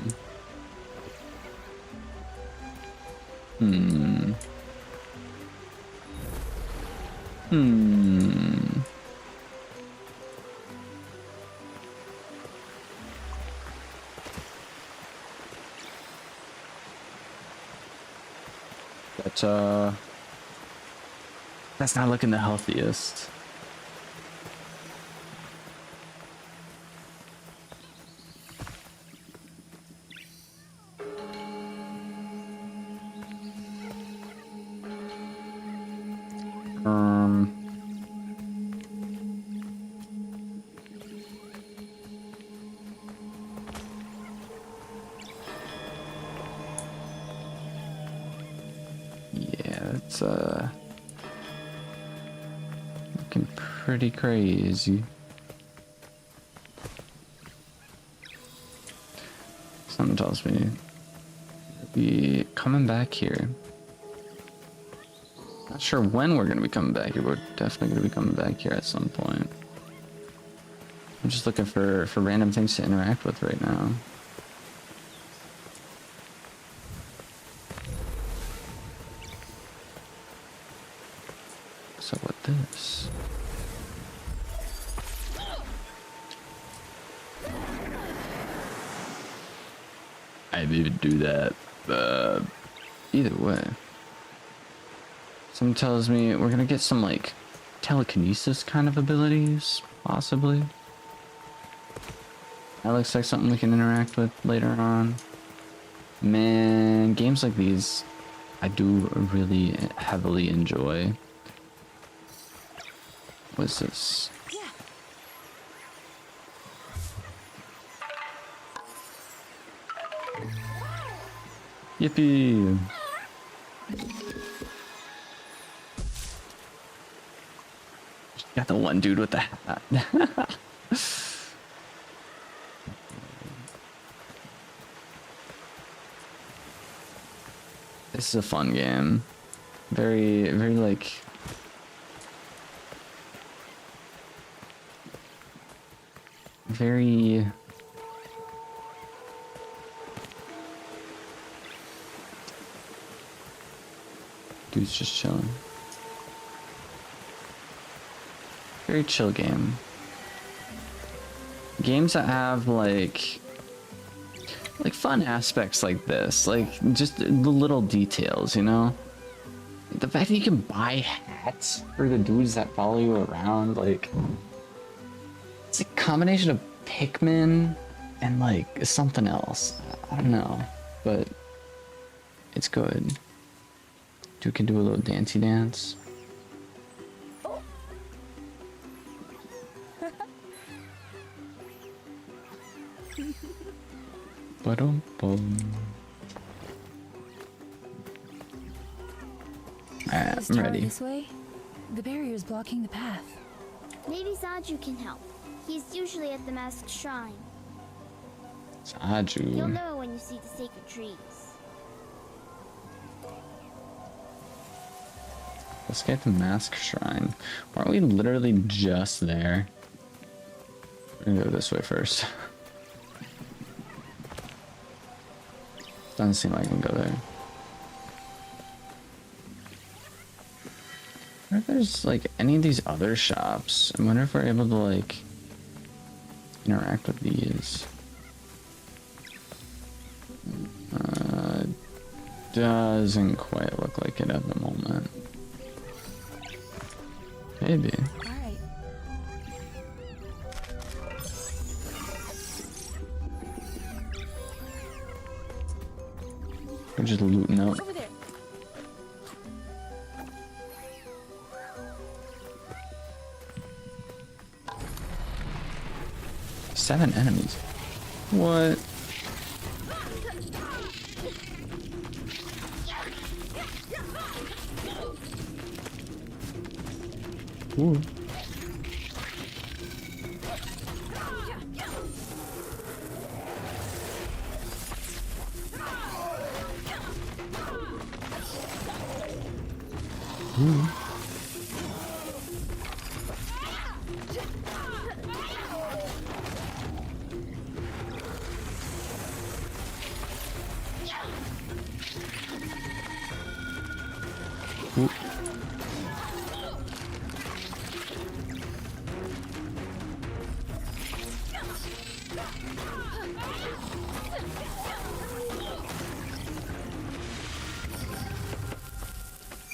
But that's not looking the healthiest. Yeah, it's looking pretty crazy. Something tells me we'll be coming back here. Not sure when we're gonna be coming back here, but we're definitely gonna be coming back here at some point. I'm just looking for random things to interact with right now. So what this? I didn't even do that. Either way. Something tells me we're gonna get some like telekinesis kind of abilities, possibly. That looks like something we can interact with later on. Man, games like these I do really heavily enjoy. What's this? Yippee! Got the one dude with the hat. This is a fun game. Very like... very... Dude's just chilling. Very chill game. Games that have like fun aspects like this, like just the little details, you know? The fact that you can buy hats for the dudes that follow you around, like it's a combination of Pikmin and like something else. I don't know, but it's good. Dude can do a little dancey dance. Ba-dum-bum. Alright,
Let's
I'm
try
ready.
This way. The barrier is blocking the path.
Maybe Zaju can help. He's usually at the Masked Shrine. You'll
Saju.
know when you see the sacred trees.
Let's get the Mask Shrine. Aren't we literally just there? We're gonna go this way first. Doesn't seem like I can go there. I wonder if there's like any of these other shops. I wonder if we're able to like interact with these. Doesn't quite look like it at the moment. Maybe.
All right.
We're just looting out.
Over there.
7 enemies. What? Ooh. Ooh. Ooh.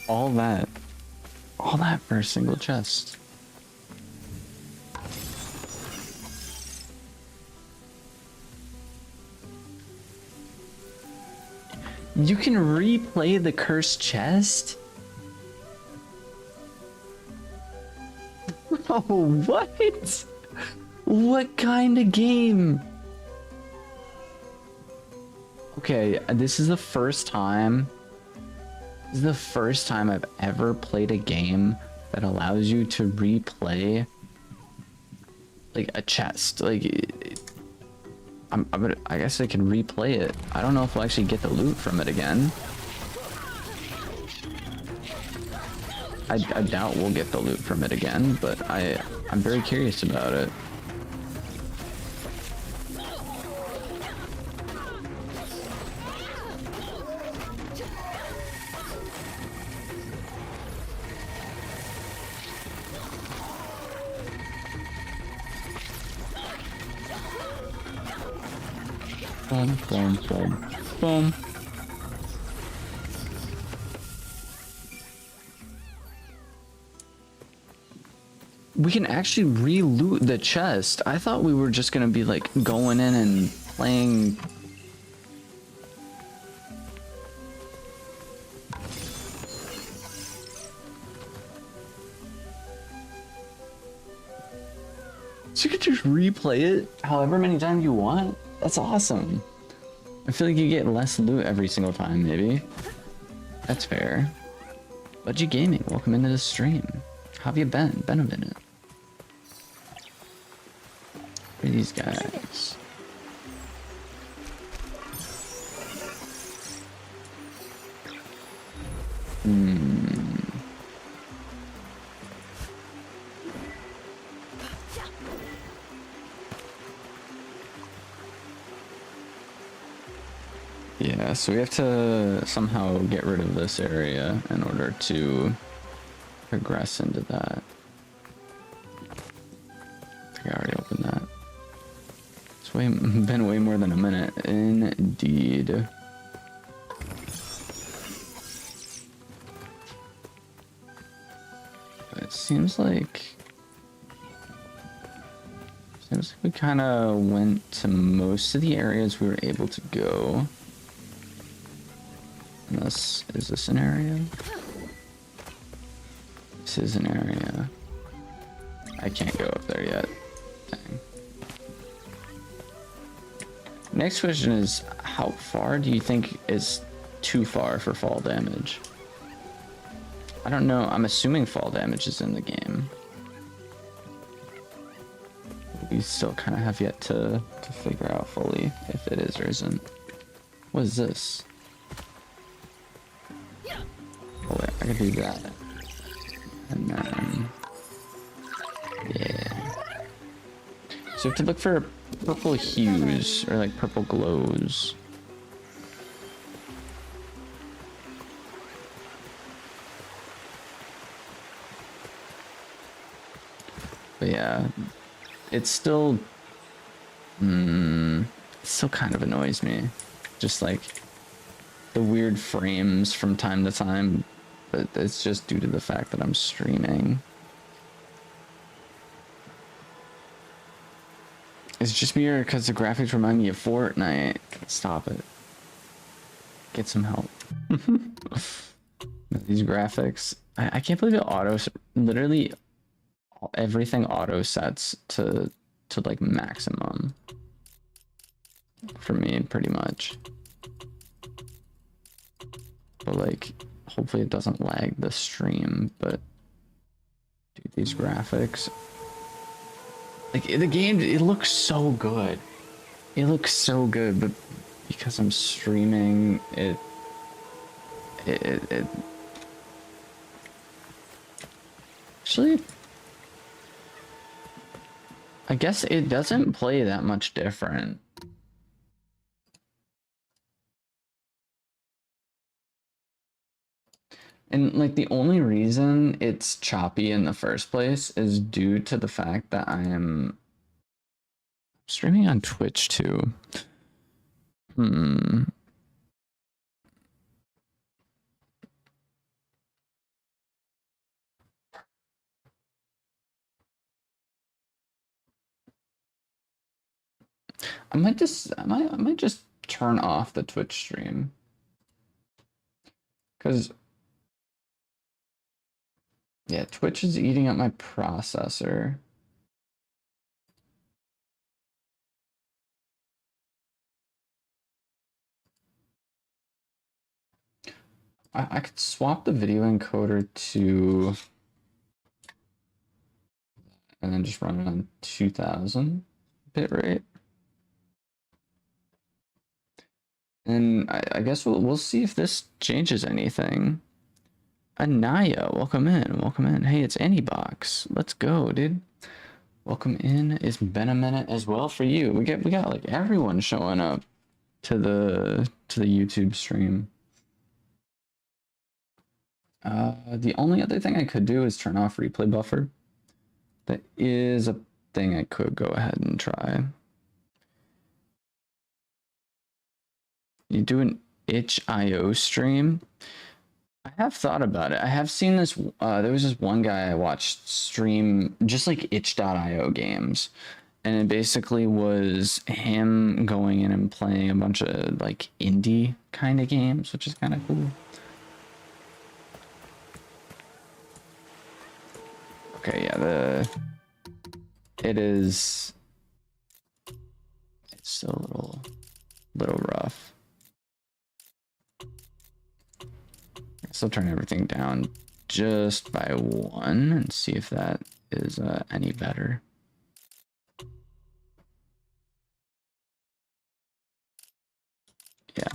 All that for a single chest. You can replay the cursed chest? Oh, what? What kind of game? Okay, this is the first time. This is the first time I've ever played a game that allows you to replay like a chest. Like, I guess I can replay it. I don't know if we'll actually get the loot from it again. I doubt we'll get the loot from it again, but I'm very curious about it. Boom, boom, boom, boom. We can actually re-loot the chest. I thought we were just gonna be like going in and playing. So you could just replay it however many times you want? That's awesome. I feel like you get less loot every single time, maybe. That's fair. Budgie Gaming, welcome into the stream. How have you been? Been a minute. Who are these guys? Yeah, so we have to somehow get rid of this area in order to progress into that. I think I already opened that. It's been way more than a minute. Indeed. But it seems like we kind of went to most of the areas we were able to go. Is this an area? This is an area. I can't go up there yet. Dang. Next question is, how far do you think is too far for fall damage? I don't know. I'm assuming fall damage is in the game. We still kind of have yet to figure out fully if it is or isn't. What is this? Oh wait, I can do that. And then... yeah. So you have to look for purple hues, or like purple glows. But yeah, it still kind of annoys me. Just like the weird frames from time to time, but it's just due to the fact that I'm streaming. It's just weird because the graphics remind me of Fortnite. Stop it. Get some help. These graphics, I can't believe it literally everything auto sets to like maximum for me, pretty much. But like, hopefully it doesn't lag the stream, but dude, These graphics. Like, the game, it looks so good. It looks so good, but because I'm streaming, it actually, I guess it doesn't play that much different. And like the only reason it's choppy in the first place is due to the fact that I am streaming on Twitch too. I might just turn off the Twitch stream. Cause yeah, Twitch is eating up my processor. I could swap the video encoder to and then just run it on 2000 bitrate. And I guess we'll see if this changes anything. Anaya, welcome in, welcome in. Hey, it's Anybox. Let's go, dude. Welcome in. It's been a minute as well for you. We got like everyone showing up to the YouTube stream. The only other thing I could do is turn off replay buffer. That is a thing I could go ahead and try. You do an itch.io stream. I have thought about it. I have seen this. There was this one guy I watched stream just like itch.io games. And it basically was him going in and playing a bunch of like indie kind of games, which is kind of cool. Okay, yeah, it's still a little rough. So turn everything down just by 1 and see if that is any better. Yeah.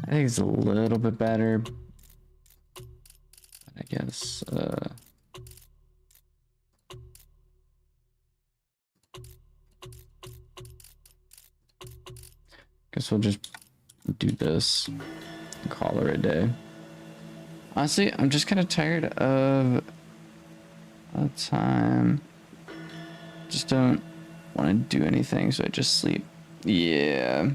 I think it's a little bit better. I guess we'll just do this and call her a day. Honestly, I'm just kind of tired of the time. Just don't want to do anything, so I just sleep. Yeah.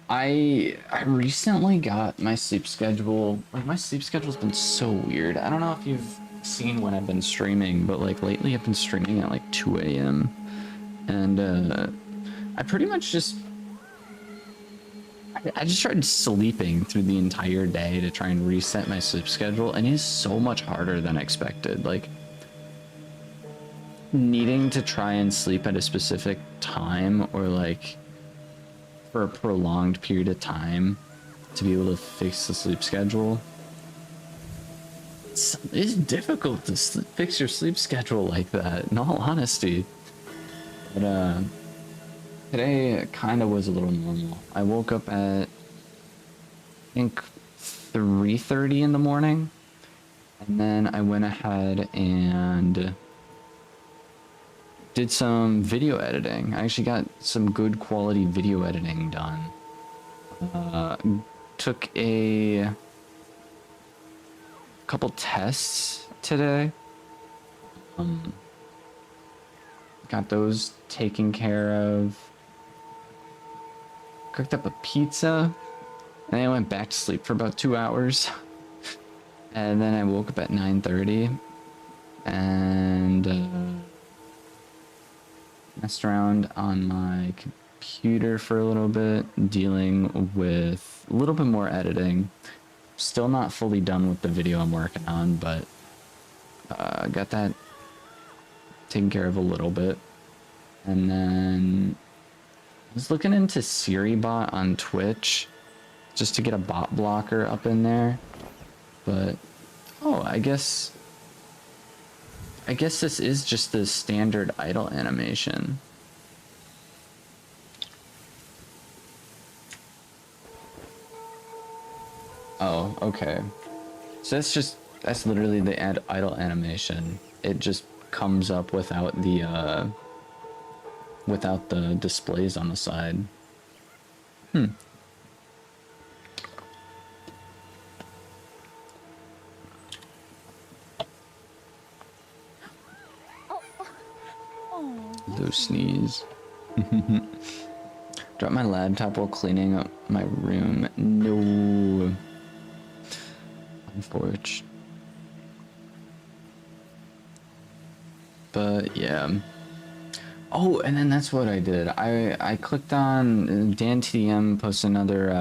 I recently got my sleep schedule. Like, my sleep schedule's been so weird. I don't know if you've seen when I've been streaming, but like lately I've been streaming at like 2 a.m. And I pretty much just I just tried sleeping through the entire day to try and reset my sleep schedule, and it is so much harder than expected. Like, needing to try and sleep at a specific time or like for a prolonged period of time to be able to fix the sleep schedule. It's difficult to fix your sleep schedule like that, in all honesty. But today it kind of was a little normal. I woke up at, I think, 3:30 in the morning, and then I went ahead and did some video editing. I actually got some good quality video editing done. Took a couple tests today. Got those taken care of. Cooked up a pizza, and then I went back to sleep for about 2 hours. And then I woke up at 9:30 and messed around on my computer for a little bit, dealing with a little bit more editing. Still not fully done with the video I'm working on, but got that taken care of a little bit. And then I was looking into SiriBot on Twitch, just to get a bot blocker up in there. But oh, I guess this is just the standard idle animation. Oh, okay. So that's literally the idle animation. It just comes up without the displays on the side. Hmm. Those sneeze. Drop my laptop while cleaning up my room. No. Unfortunate. But yeah. Oh, and then that's what I did. I clicked on Dan TDM posted another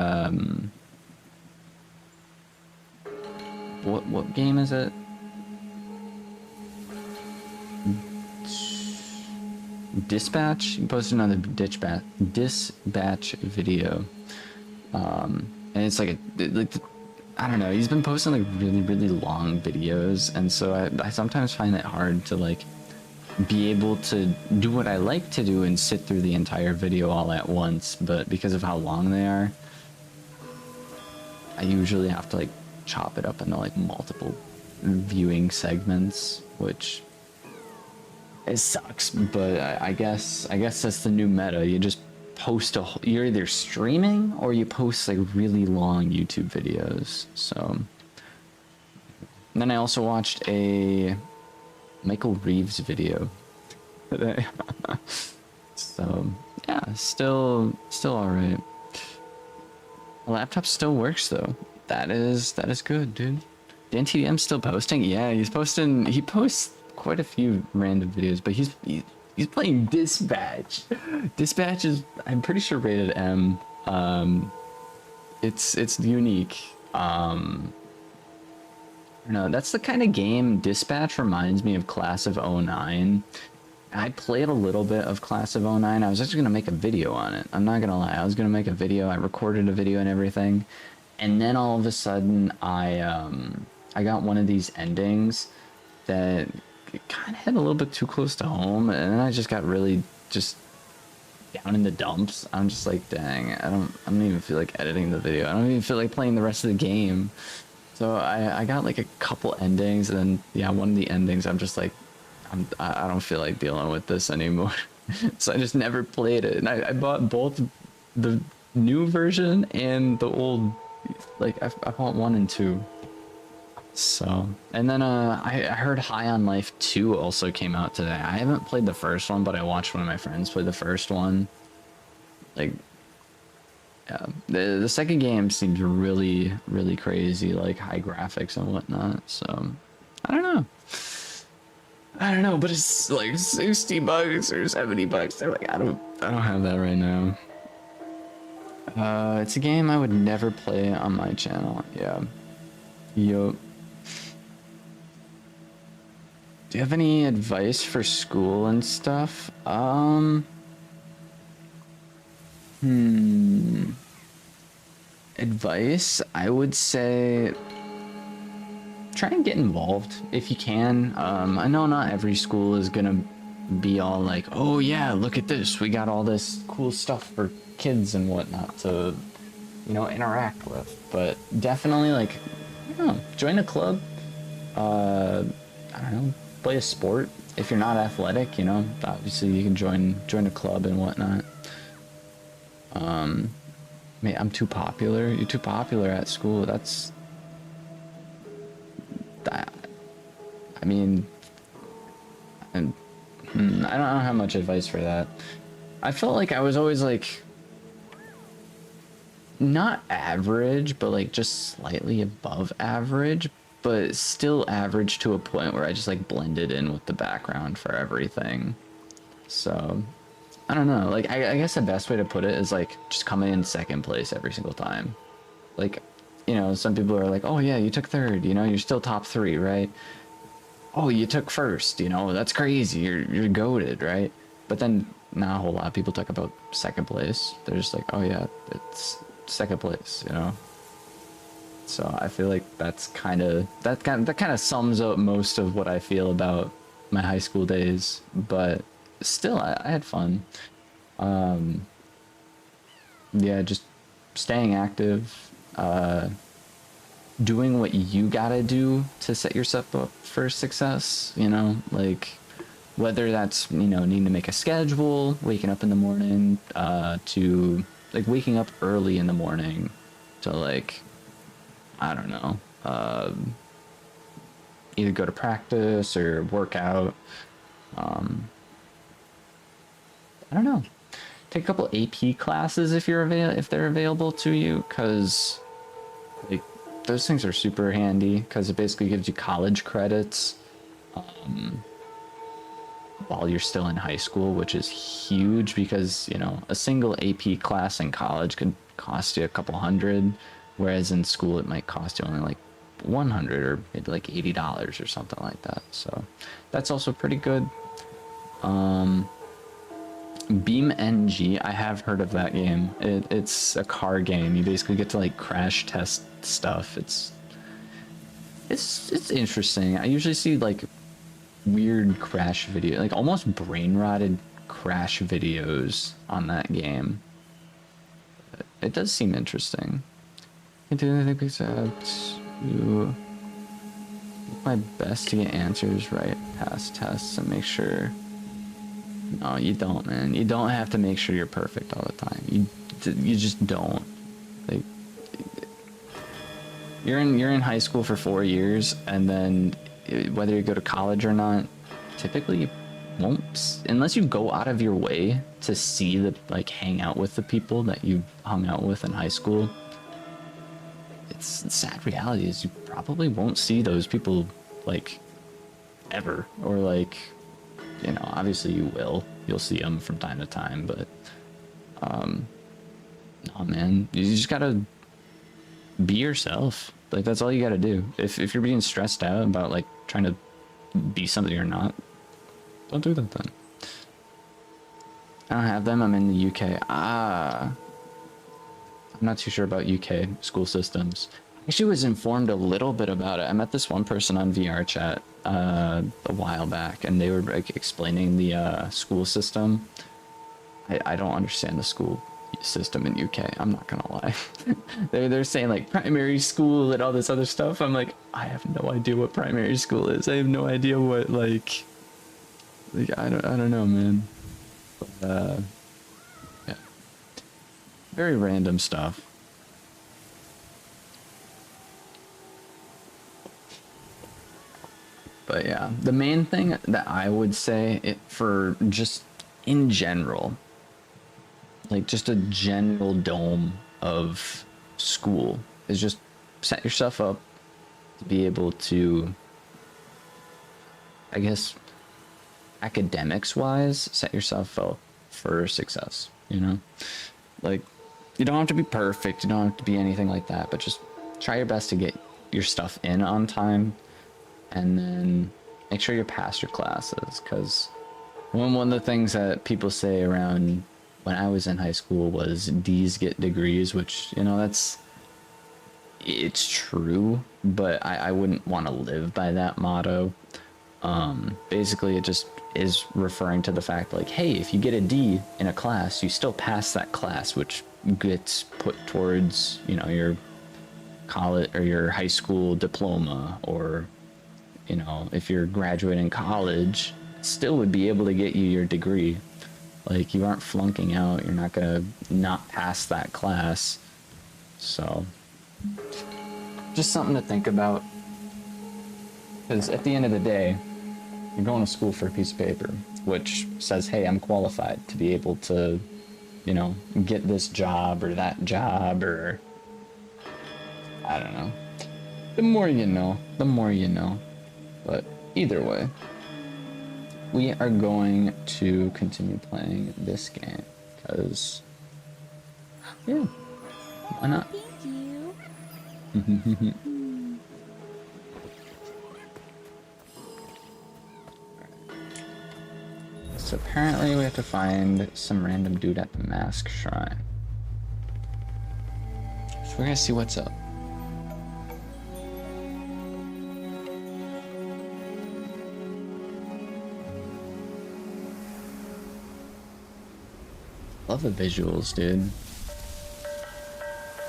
what game is it? Dispatch. He posted another dispatch video. And it's like I don't know, he's been posting like really long videos, and so I sometimes find it hard to like be able to do what I like to do and sit through the entire video all at once, but because of how long they are, I usually have to like chop it up into like multiple viewing segments, which it sucks, but I guess that's the new meta. You just post you're either streaming or you post like really long YouTube videos. So and then I also watched a Michael Reeves video today. So yeah, still all right. The laptop still works though. That is good, dude. Dan TDM's still posting. Yeah, he posts quite a few random videos, but he's playing Dispatch. Dispatch is, I'm pretty sure, rated M. It's unique. No, that's the kind of game. Dispatch reminds me of Class of 09. I played a little bit of Class of 09. I was actually gonna make a video on it. I'm not gonna lie. I was gonna make a video. I recorded a video and everything, and then all of a sudden I got one of these endings that kind of hit a little bit too close to home, and then I just got really just down in the dumps. I'm just like, dang, I don't even feel like editing the video. I don't even feel like playing the rest of the game. So I got like a couple endings, and then yeah, one of the endings I'm just like, I don't feel like dealing with this anymore. So I just never played it, and I bought both the new version and the old, like I bought 1 and 2. So, and then I heard High on Life 2 also came out today. I haven't played the first one, but I watched one of my friends play the first one. Like, yeah, the second game seems really crazy, like high graphics and whatnot. So, I don't know, but it's like $60 or $70. They're like, I don't have that right now. It's a game I would never play on my channel. Yeah. Yup. Do you have any advice for school and stuff? Advice? I would say try and get involved if you can. I know not every school is gonna be all like, oh yeah, look at this, we got all this cool stuff for kids and whatnot to, you know, interact with. But definitely, like, I don't know, join a club. I don't know, play a sport. If you're not athletic, you know, obviously you can join a club and whatnot. I'm too popular. You're too popular at school. That's that. I mean, and I don't have much advice for that. I felt like I was always like not average, but like just slightly above average, but still average to a point where I just like blended in with the background for everything. So I don't know, like I guess the best way to put it is like just coming in second place every single time. Like, you know, some people are like, oh yeah, you took third, you know, you're still top 3, right? Oh, you took first, you know, that's crazy, you're goated, right? But then not a whole lot of people talk about second place. They're just like, oh yeah, it's second place, you know. So I feel like that kind of sums up most of what I feel about my high school days. But still, I had fun. Yeah, just staying active, doing what you gotta do to set yourself up for success, you know, like whether that's, you know, needing to make a schedule, waking up in the morning, to like waking up early in the morning to like, I don't know, either go to practice or work out. I don't know. Take a couple AP classes if they're available to you, because like those things are super handy because it basically gives you college credits while you're still in high school, which is huge because, you know, a single AP class in college could cost you a couple hundred, whereas in school it might cost you only like 100 or maybe like $80 or something like that. So that's also pretty good. BeamNG, I have heard of that game. It's a car game. You basically get to like crash test stuff. It's interesting. I usually see like weird crash video, like almost brain rotted crash videos on that game. It does seem interesting. I do anything except do my best to get answers right, pass tests, and make sure. No, you don't, man. You don't have to make sure you're perfect all the time. You just don't. Like, you're in high school for 4 years, and then whether you go to college or not, typically you won't, unless you go out of your way to see like hang out with the people that you hung out with in high school. It's the sad reality is you probably won't see those people like ever, or like, you know, obviously you'll see them from time to time, but no, man, you just gotta be yourself. Like, that's all you gotta do. If you're being stressed out about like trying to be something you're not, don't do that then. I don't have them. I'm in the UK. I'm not too sure about UK school systems. I actually was informed a little bit about it. I met this one person on VR chat a while back, and they were like explaining the school system. I don't understand the school system in UK. I'm not gonna lie. they're saying like primary school and all this other stuff. I'm like, I have no idea what primary school is. I have no idea what like I don't know, man. But, yeah, very random stuff. But yeah, the main thing that I would say for just in general, like just a general dome of school, is just set yourself up to be able to, I guess, academics wise, set yourself up for success, you know? Like, you don't have to be perfect, you don't have to be anything like that, but just try your best to get your stuff in on time, and then make sure you pass your classes, because one of the things that people say around when I was in high school was D's get degrees, which, you know, it's true, but I wouldn't want to live by that motto. Basically it just is referring to the fact like, hey, if you get a D in a class, you still pass that class, which gets put towards, you know, your college or your high school diploma, or, you know, if you're graduating college, still would be able to get you your degree. Like, you aren't flunking out, you're not gonna not pass that class. So just something to think about, because at the end of the day, you're going to school for a piece of paper which says, hey, I'm qualified to be able to, you know, get this job or that job, or I don't know. The more you know, the more you know. But either way, we are going to continue playing this game because, yeah, why not?
Thank you.
So apparently we have to find some random dude at the mask shrine. we're gonna see what's up. Love the visuals, dude.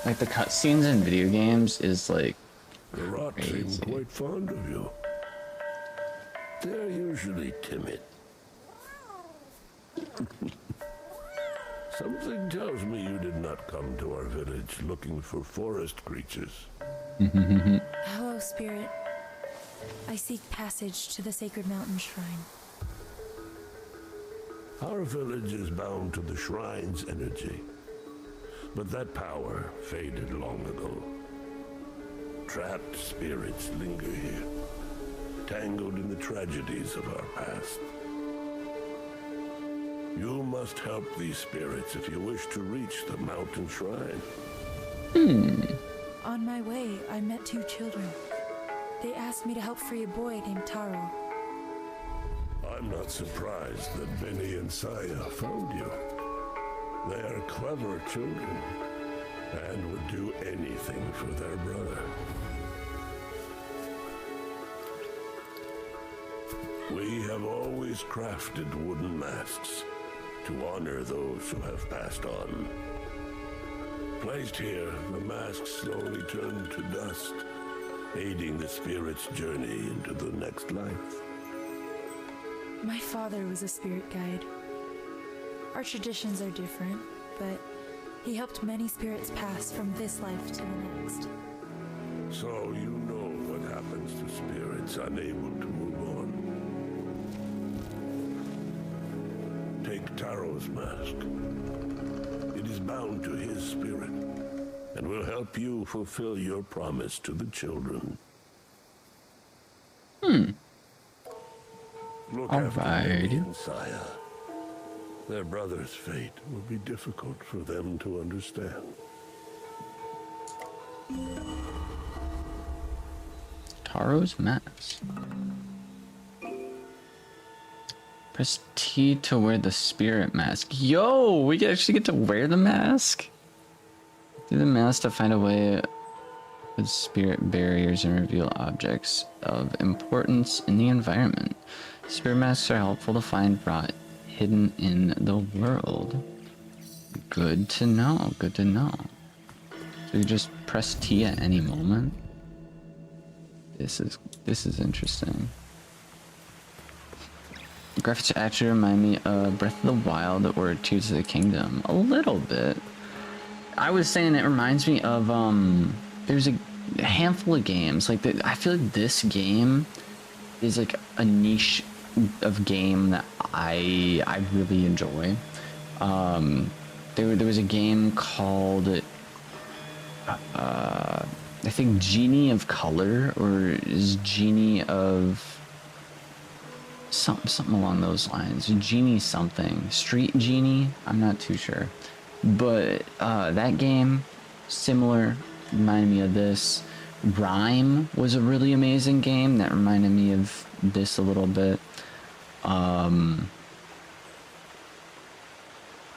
Like the cutscenes in video games is like
The rot seem
crazy.
quite fond of you. They're usually timid. Something tells me you did not come to our village looking for forest creatures.
Hello, Spirit. I seek passage to the Sacred Mountain Shrine.
Our village is bound to the shrine's energy, but that power faded long ago. Trapped spirits linger here, tangled in the tragedies of our past. You must help these spirits if you wish to reach the mountain shrine.
On my way, I met two children. They asked me to help free a boy named Taro.
I'm not surprised that Benny and Saya found you. They are clever children and would do anything for their brother. We have always crafted wooden masks to honor those who have passed on. Placed here, the masks slowly turn to dust, aiding the spirit's journey into the next life.
My father was a spirit guide. Our traditions are different, but he helped many spirits pass from this life to the next.
So you know what happens to spirits unable to move on. Take Taro's mask. It is bound to his spirit and will help you fulfill your promise to the children. Look after Benny and Saya. Their brother's fate will be difficult for them to understand.
Taro's mask. Press T to wear the spirit mask. Yo, we actually get to wear the mask? Do the mask to find a way with spirit barriers and reveal objects of importance in the environment. Spirit masks are helpful to find rot hidden in the world. Good to know, good to know. So you just press T at any moment. This is interesting. The graphics actually remind me of Breath of the Wild or Tears of the Kingdom. A little bit. I was saying it reminds me of, there's a handful of games. Like, I feel like this game is like a niche of game that I really enjoy. There was a game called, I think Genie of Color, or is Genie of something along those lines. Genie something. Street Genie? I'm not too sure. But that game, similar, reminded me of this. Rhyme was a really amazing game that reminded me of this a little bit. I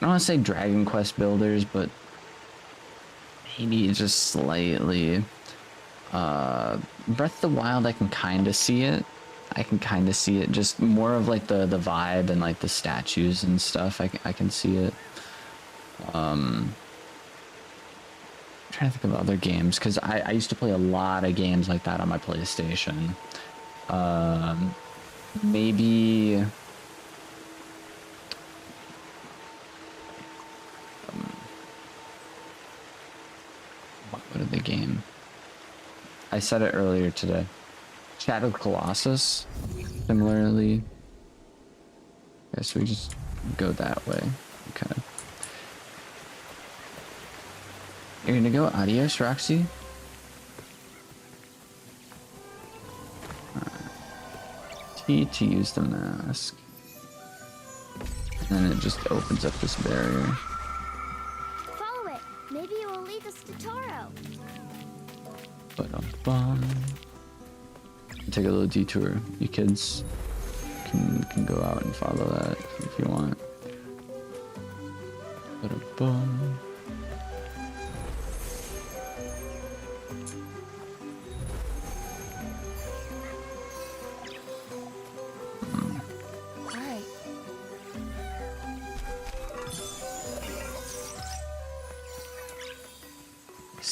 don't want to say Dragon Quest builders, but maybe just slightly. Breath of the Wild, I can kind of see it. Just more of like the vibe and like the statues and stuff. I can see it. I'm trying to think of other games, because I used to play a lot of games like that on my PlayStation. Maybe what are the game? I said it earlier today. Shadow of the Colossus, similarly. Okay, so we just go that way. Okay. You're gonna go? Adios, Roxy? T to use the mask. And then it just opens up this barrier.
Follow it. Maybe it will lead us to Taro.
Ba-dum-bum. Take a little detour. You kids can go out and follow that if you want. Ba-dum-bum.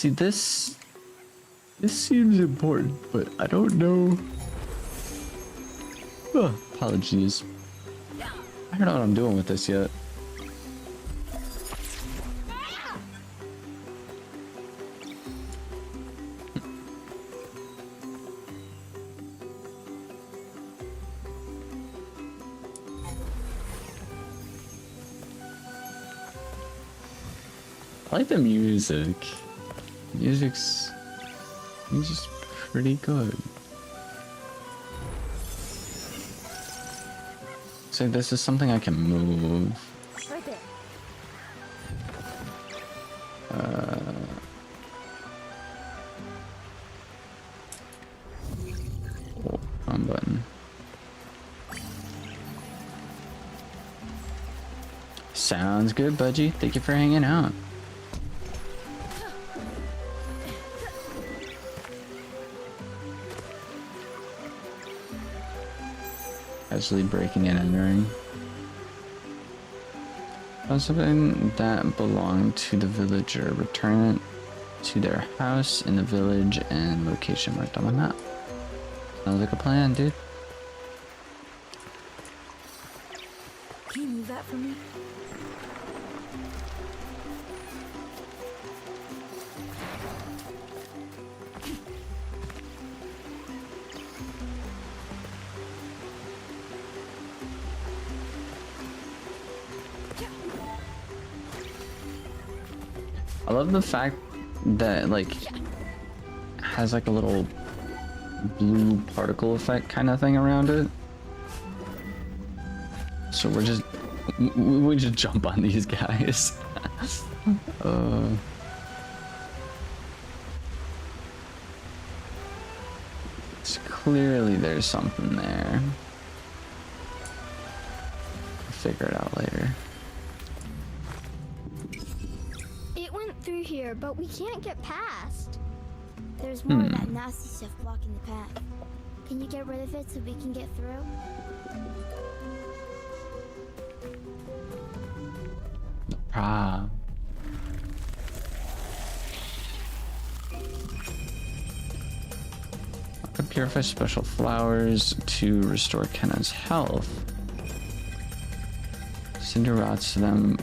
See, this seems important, but I don't know. Oh, apologies. I don't know what I'm doing with this yet. I like the music. Music's pretty good. So this is something I can move.
Right there.
Oh, wrong button. Sounds good, Budgie. Thank you for hanging out. Actually breaking and entering. Found something that belonged to the villager. Return it to their house in the village and location marked on the map. Sounds like a plan, dude.
Can you move that for me?
I love the fact that like has like a little blue particle effect kind of thing around it. So we just jump on these guys. It's clearly there's something there. I'll figure it out later.
It went through here, but we can't get past.
There's more of that nasty stuff blocking the path. Can you get rid of it so we can get through?
Ah. I could purify special flowers to restore Kenna's health. Cinder rots to them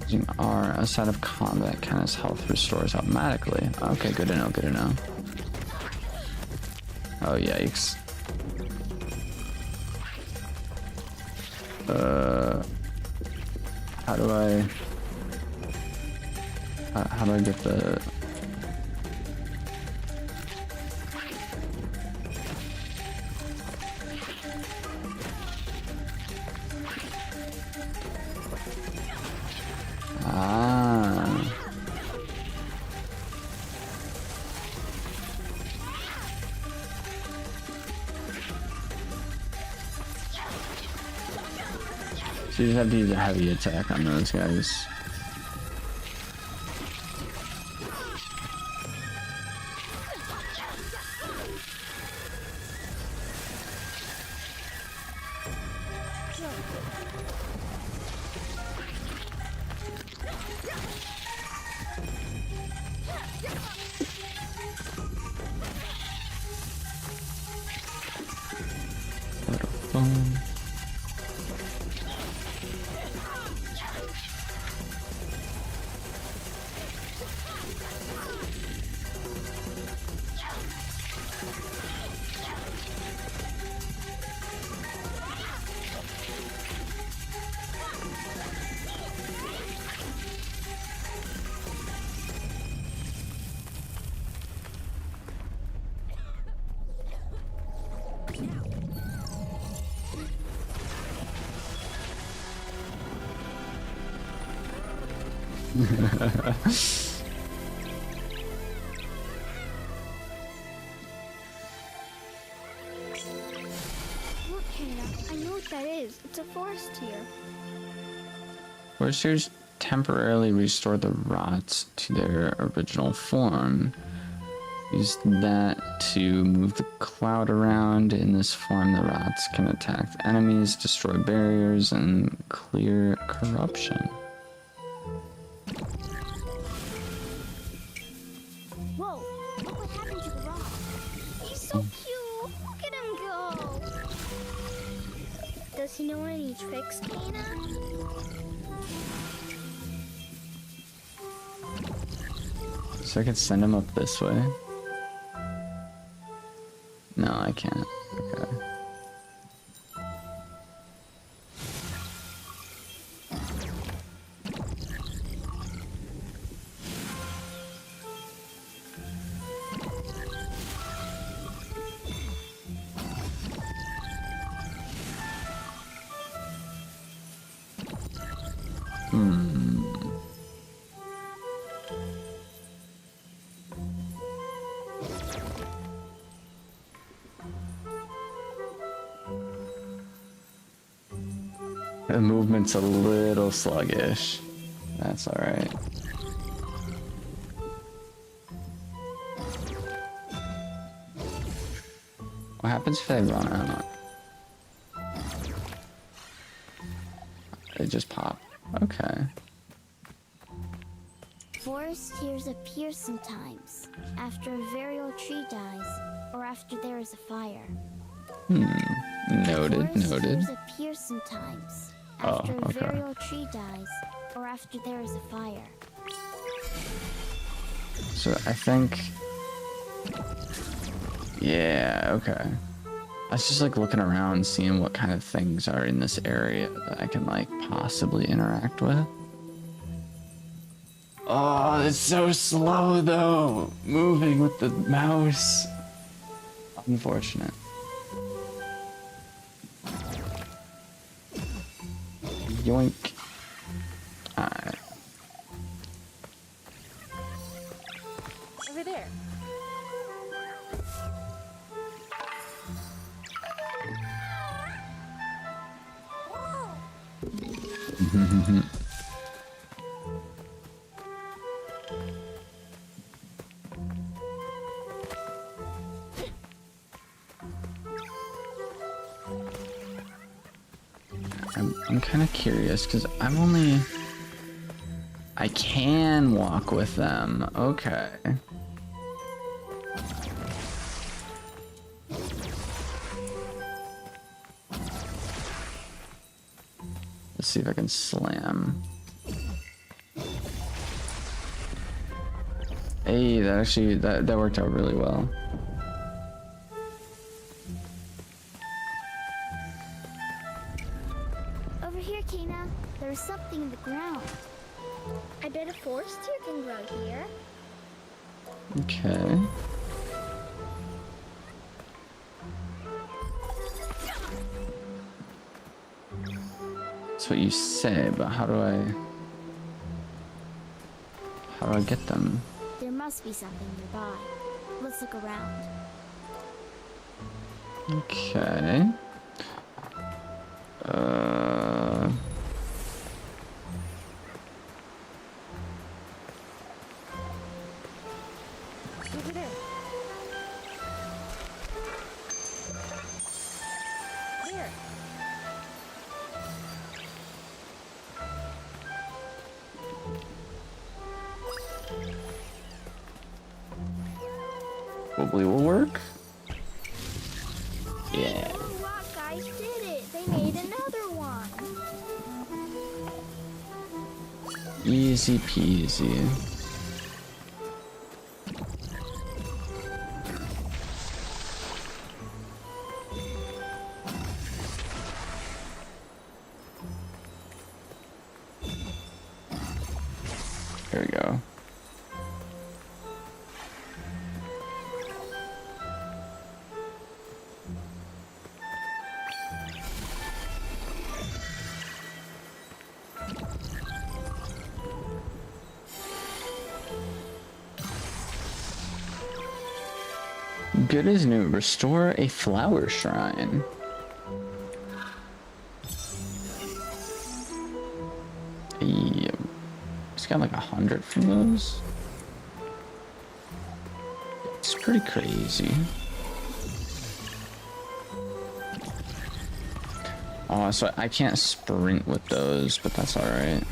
using R. Outside of combat, Kenna's health restores automatically. Okay, good to know, good to know. Oh, yikes. How do I get the... Ah. So you just have to use a heavy attack on those guys.
Look, Hannah, I know what that is. It's a forest here.
Foresters temporarily restore the rots to their original form. Use that to move the cloud around. In this form, the rots can attack enemies, destroy barriers, and clear corruption.
so cute. Look at him go. Does he know any tricks, Kana?
So I could send him up this way. No, I can't. Okay. The movement's a little sluggish. That's alright. What happens if I run out? They just pop. Okay.
Forest tears appear sometimes, after a very old tree dies, or after there is a fire.
Noted,
Forest
noted.
tears appear sometimes,
Oh,
after a
okay.
very old tree dies, or after there is a fire.
So I think... Yeah, okay. I was just like looking around, seeing what kind of things are in this area that I can like possibly interact with. Oh, it's so slow though, moving with the mouse. Unfortunate. Yoink. Alright.
Over there.
I'm kind of curious because I can walk with them. Okay. Let's see if I can slam. Hey, that worked out really well.
Over here, Kana, there is something in the ground.
I bet a forest deer can grow here.
Okay. That's what you say, but how do I get them?
There must be something nearby. Let's look around.
Okay.
Over there. There.
Probably will work. Yeah.
Oh, rock guys did it. They made another one.
Easy peasy. There we go. Good as new. Restore a flower shrine. Yeah. It's got like 100 from those. It's pretty crazy. Oh, so I can't sprint with those, but that's alright.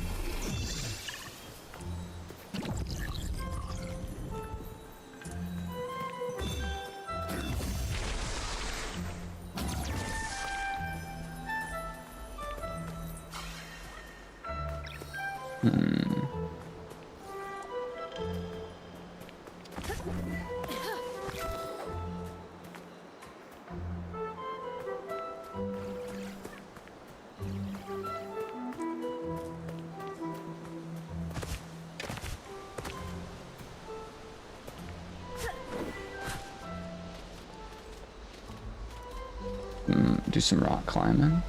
Do some rock climbing.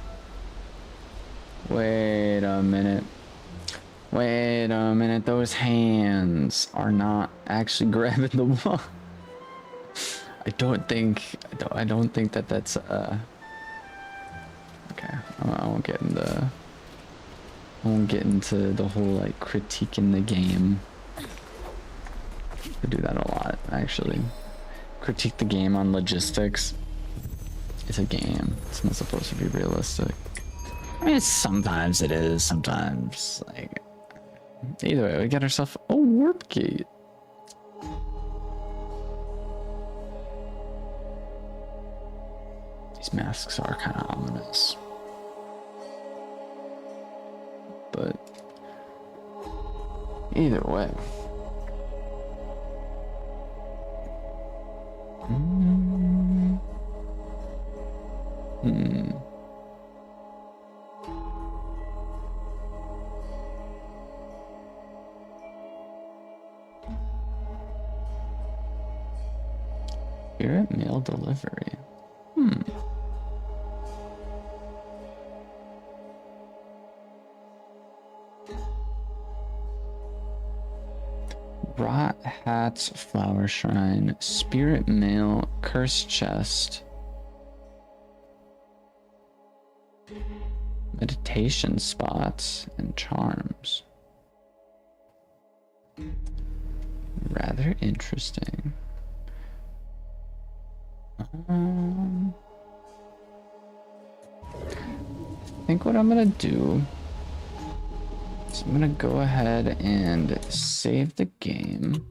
Wait a minute. Wait a minute. Those hands are not actually grabbing the wall. I don't think that that's okay. I won't get into the whole like critiquing the game. I do that a lot actually. Critique the game on logistics. It's a game. It's not supposed to be realistic. I mean, sometimes it is. Sometimes, like, either way, we get ourselves a warp gate. These masks are kind of ominous, but either way. Spirit mail delivery. Rot hats, flower shrine, spirit mail, curse chest, meditation spots, and charms. Rather interesting. I think what I'm gonna do is I'm gonna go ahead and save the game.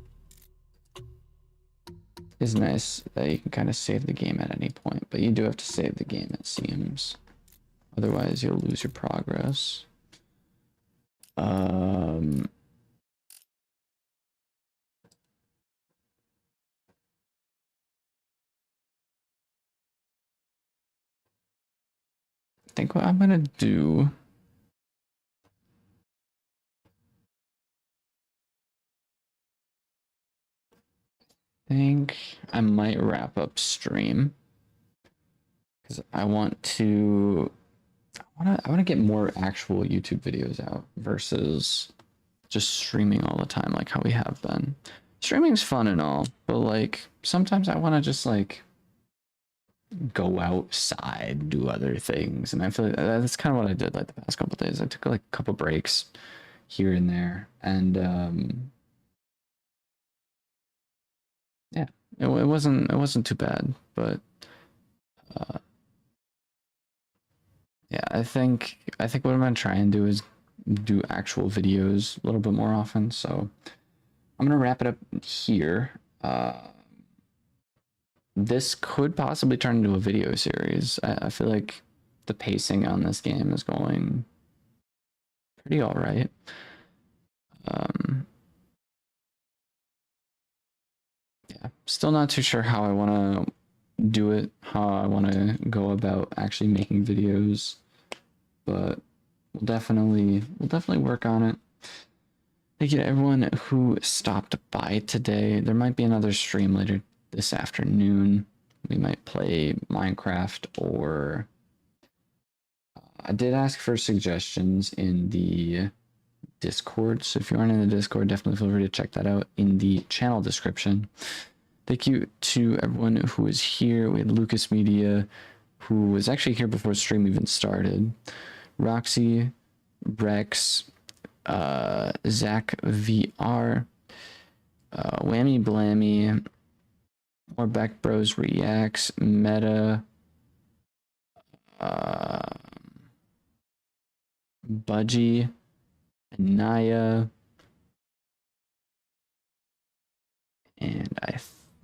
It's nice that you can kind of save the game at any point, but you do have to save the game, it seems. Otherwise, you'll lose your progress. I think what I'm gonna do I might wrap up stream because I want to get more actual YouTube videos out versus just streaming all the time like how we have been. Streaming's fun and all, but like sometimes I want to just like go outside, do other things, and I feel like that's kind of what I did like the past couple of days. I took like a couple breaks here and there, and yeah, it wasn't too bad, but yeah, I think what I'm gonna try and do is do actual videos a little bit more often. So I'm gonna wrap it up here. This could possibly turn into a video series. I feel like the pacing on this game is going pretty all right. Yeah, still not too sure how I want to do it, how I want to go about actually making videos, but we'll definitely work on it. Thank you to everyone who stopped by today. There might be another stream later this afternoon. We might play Minecraft, or I did ask for suggestions in the Discord, so if you aren't in the Discord, definitely feel free to check that out in the channel description. Thank you to everyone who was here. We had Lucas Media, who was actually here before stream even started. Roxy, Rex, Zach VR, Whammy Blammy, more Back Bros Reacts, Meta, Budgie, Naya, and I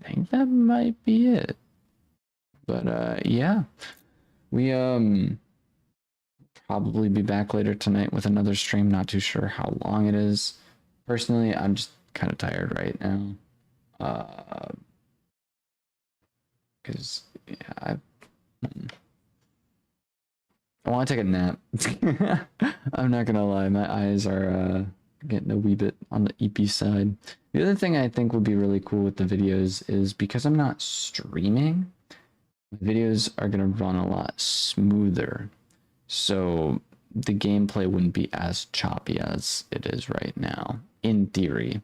think that might be it. But yeah, we probably be back later tonight with another stream. Not too sure how long it is. Personally, I'm just kind of tired right now. Because yeah, I want to take a nap. I'm not gonna lie, my eyes are getting a wee bit on the EP side. The other thing I think would be really cool with the videos is because I'm not streaming, my videos are gonna run a lot smoother. So the gameplay wouldn't be as choppy as it is right now, in theory.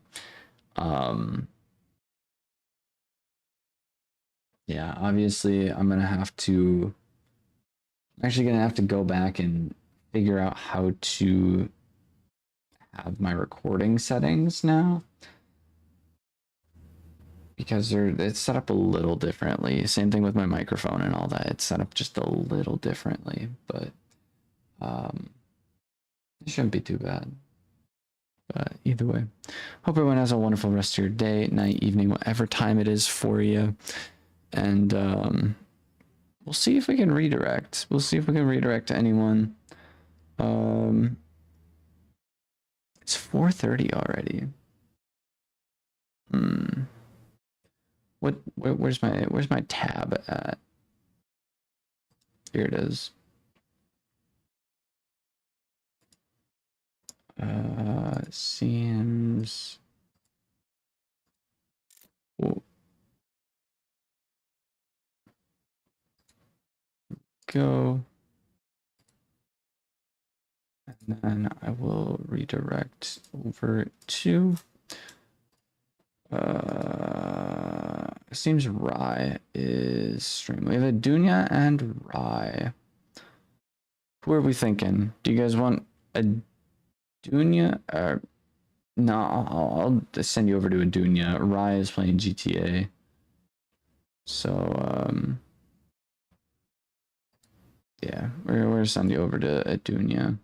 Yeah, obviously I'm actually gonna have to go back and figure out how to have my recording settings now, because it's set up a little differently. Same thing with my microphone and all that. It's set up just a little differently, but it shouldn't be too bad. But either way, hope everyone has a wonderful rest of your day, night, evening, whatever time it is for you. And we'll see if we can redirect. We'll see if we can redirect to anyone. It's 4:30 already. Where's my tab at? Here it is. Seems. Whoa. Go. And then I will redirect over to seems Rye is streaming. We have Adunia and Rye. Who are we thinking? Do you guys want Adunia? No, I'll send you over to Adunia. Rye is playing GTA. So yeah, we're gonna send you over to Adunia.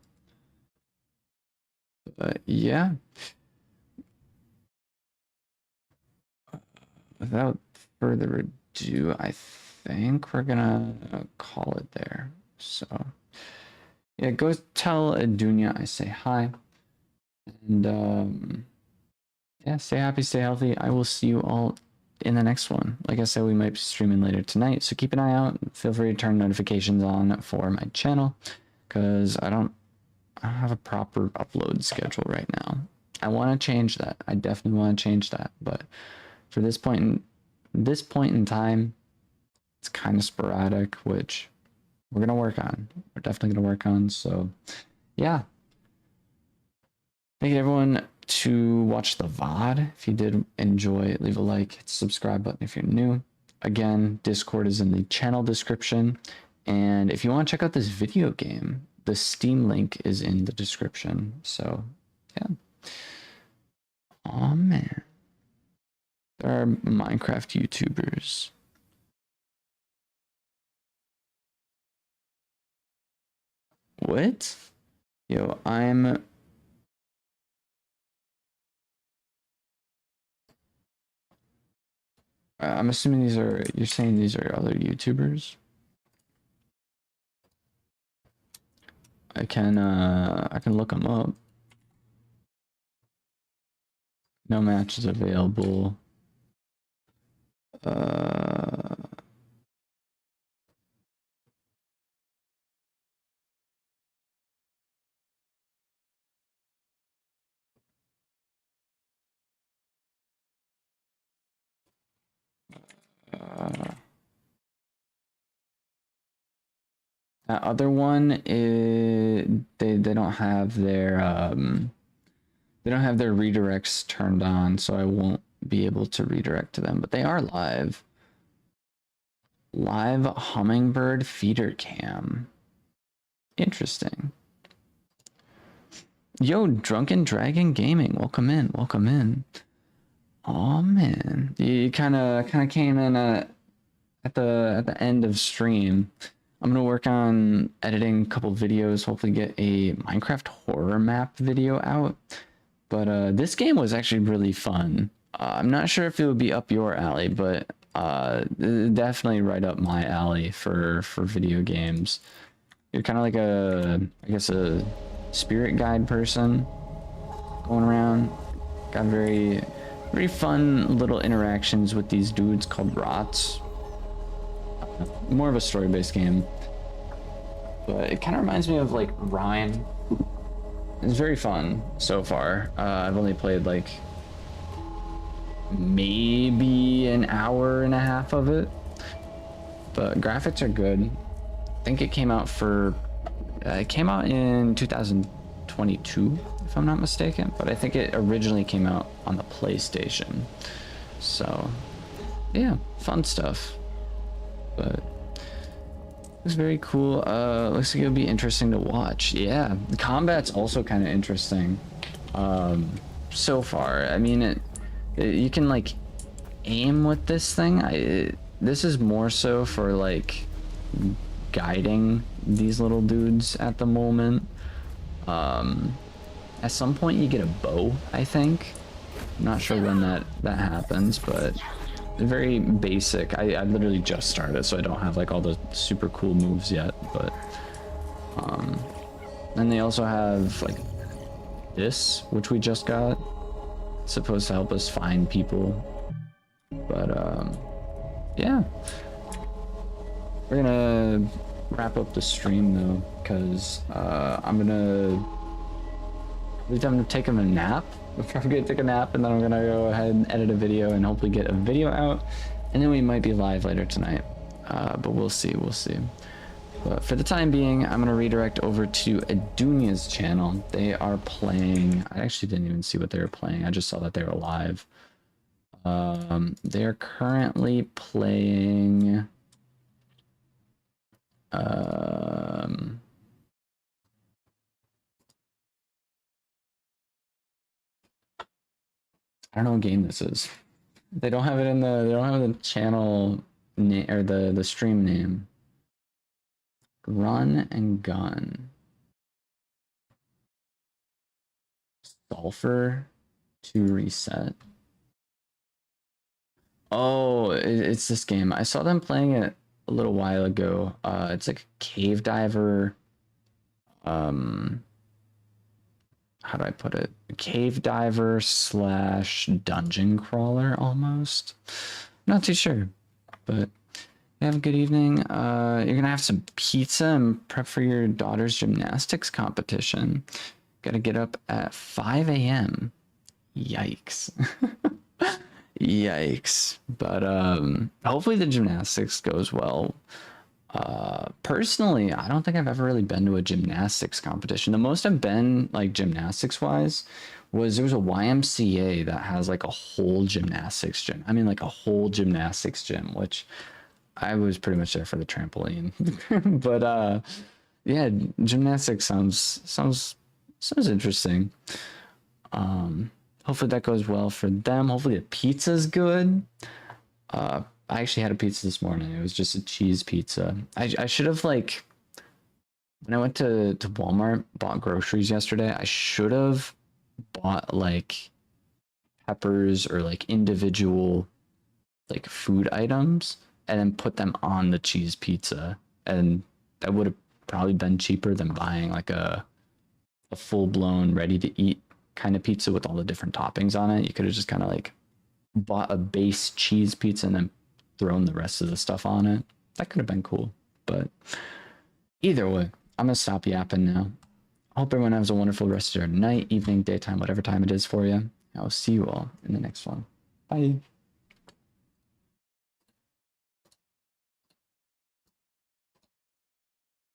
But yeah. Without further ado, I think we're gonna call it there. So yeah, go tell Adunia I say hi. And yeah, stay happy, stay healthy. I will see you all in the next one. Like I said, we might be streaming later tonight, so keep an eye out. Feel free to turn notifications on for my channel, because I don't have a proper upload schedule right now. I want to change that. I definitely want to change that, but for this point in time, it's kind of sporadic, which we're gonna work on. We're definitely gonna work on. So yeah, thank you everyone to watch the VOD. If you did enjoy, leave a like, hit the subscribe button if you're new. Again, Discord is in the channel description, and if you want to check out this video game, the Steam link is in the description. So yeah. Oh man, there are Minecraft YouTubers. What? Yo, I'm assuming you're saying these are other YouTubers? I can look them up. No matches available. That other one is they don't have their redirects turned on, so I won't be able to redirect to them, but they are live. Live Hummingbird feeder cam. Interesting. Yo, Drunken Dragon Gaming, welcome in, welcome in. Oh man, you kind of came in at the end of stream. I'm gonna work on editing a couple videos, hopefully get a Minecraft horror map video out. But this game was actually really fun. I'm not sure if it would be up your alley, but definitely right up my alley for video games. You're kind of like a, I guess, a spirit guide person going around. Got very fun little interactions with these dudes called rots. More of a story-based game, but it kind of reminds me of like Rhyme. It's very fun so far. I've only played like maybe an hour and a half of it, but graphics are good. I think it came out in 2022, if I'm not mistaken, but I think it originally came out on the PlayStation. So yeah, fun stuff. But it's very cool. Looks like it'll be interesting to watch. Yeah, the combat's also kind of interesting so far. I mean, you can like aim with this thing. This is more so for like guiding these little dudes at the moment. At some point you get a bow, I think. I'm not sure when that happens, but very basic. I literally just started, so I don't have like all the super cool moves yet, but and they also have like this, which we just got. It's supposed to help us find people, but yeah, we're gonna wrap up the stream though, because I'm gonna take a nap. I'm gonna take a nap, and then I'm gonna go ahead and edit a video and hopefully get a video out, and then we might be live later tonight, but we'll see. But for the time being, I'm gonna redirect over to Adunia's channel. They are playing, I actually didn't even see what they were playing, I just saw that they were live. They are currently playing I don't know what game this is. They don't have it in the, they don't have the channel name or the stream name. Run and Gun. Sulfur to Reset. Oh, it's this game. I saw them playing it a little while ago. It's like a cave diver. How do I put it? Cave diver slash dungeon crawler almost. Not too sure, but have a good evening. You're gonna have some pizza and prep for your daughter's gymnastics competition. Gotta get up at 5 a.m. Yikes. Yikes. But hopefully the gymnastics goes well. Personally, I don't think I've ever really been to a gymnastics competition. The most I've been, like, gymnastics wise, was there was a YMCA that has like a whole gymnastics gym. I mean, like a whole gymnastics gym, which I was pretty much there for the trampoline. But yeah, gymnastics sounds interesting. Hopefully that goes well for them. Hopefully the pizza's good. I actually had a pizza this morning. It was just a cheese pizza. I should have, like, when I went to Walmart, bought groceries yesterday, I should have bought like peppers or like individual like food items and then put them on the cheese pizza, and that would have probably been cheaper than buying like a full-blown ready to eat kind of pizza with all the different toppings on it. You could have just kind of like bought a base cheese pizza and then thrown the rest of the stuff on it. That could have been cool. But either way, I'm gonna stop yapping now. I hope everyone has a wonderful rest of their night, evening, daytime, whatever time it is for you. I'll see you all in the next one. Bye.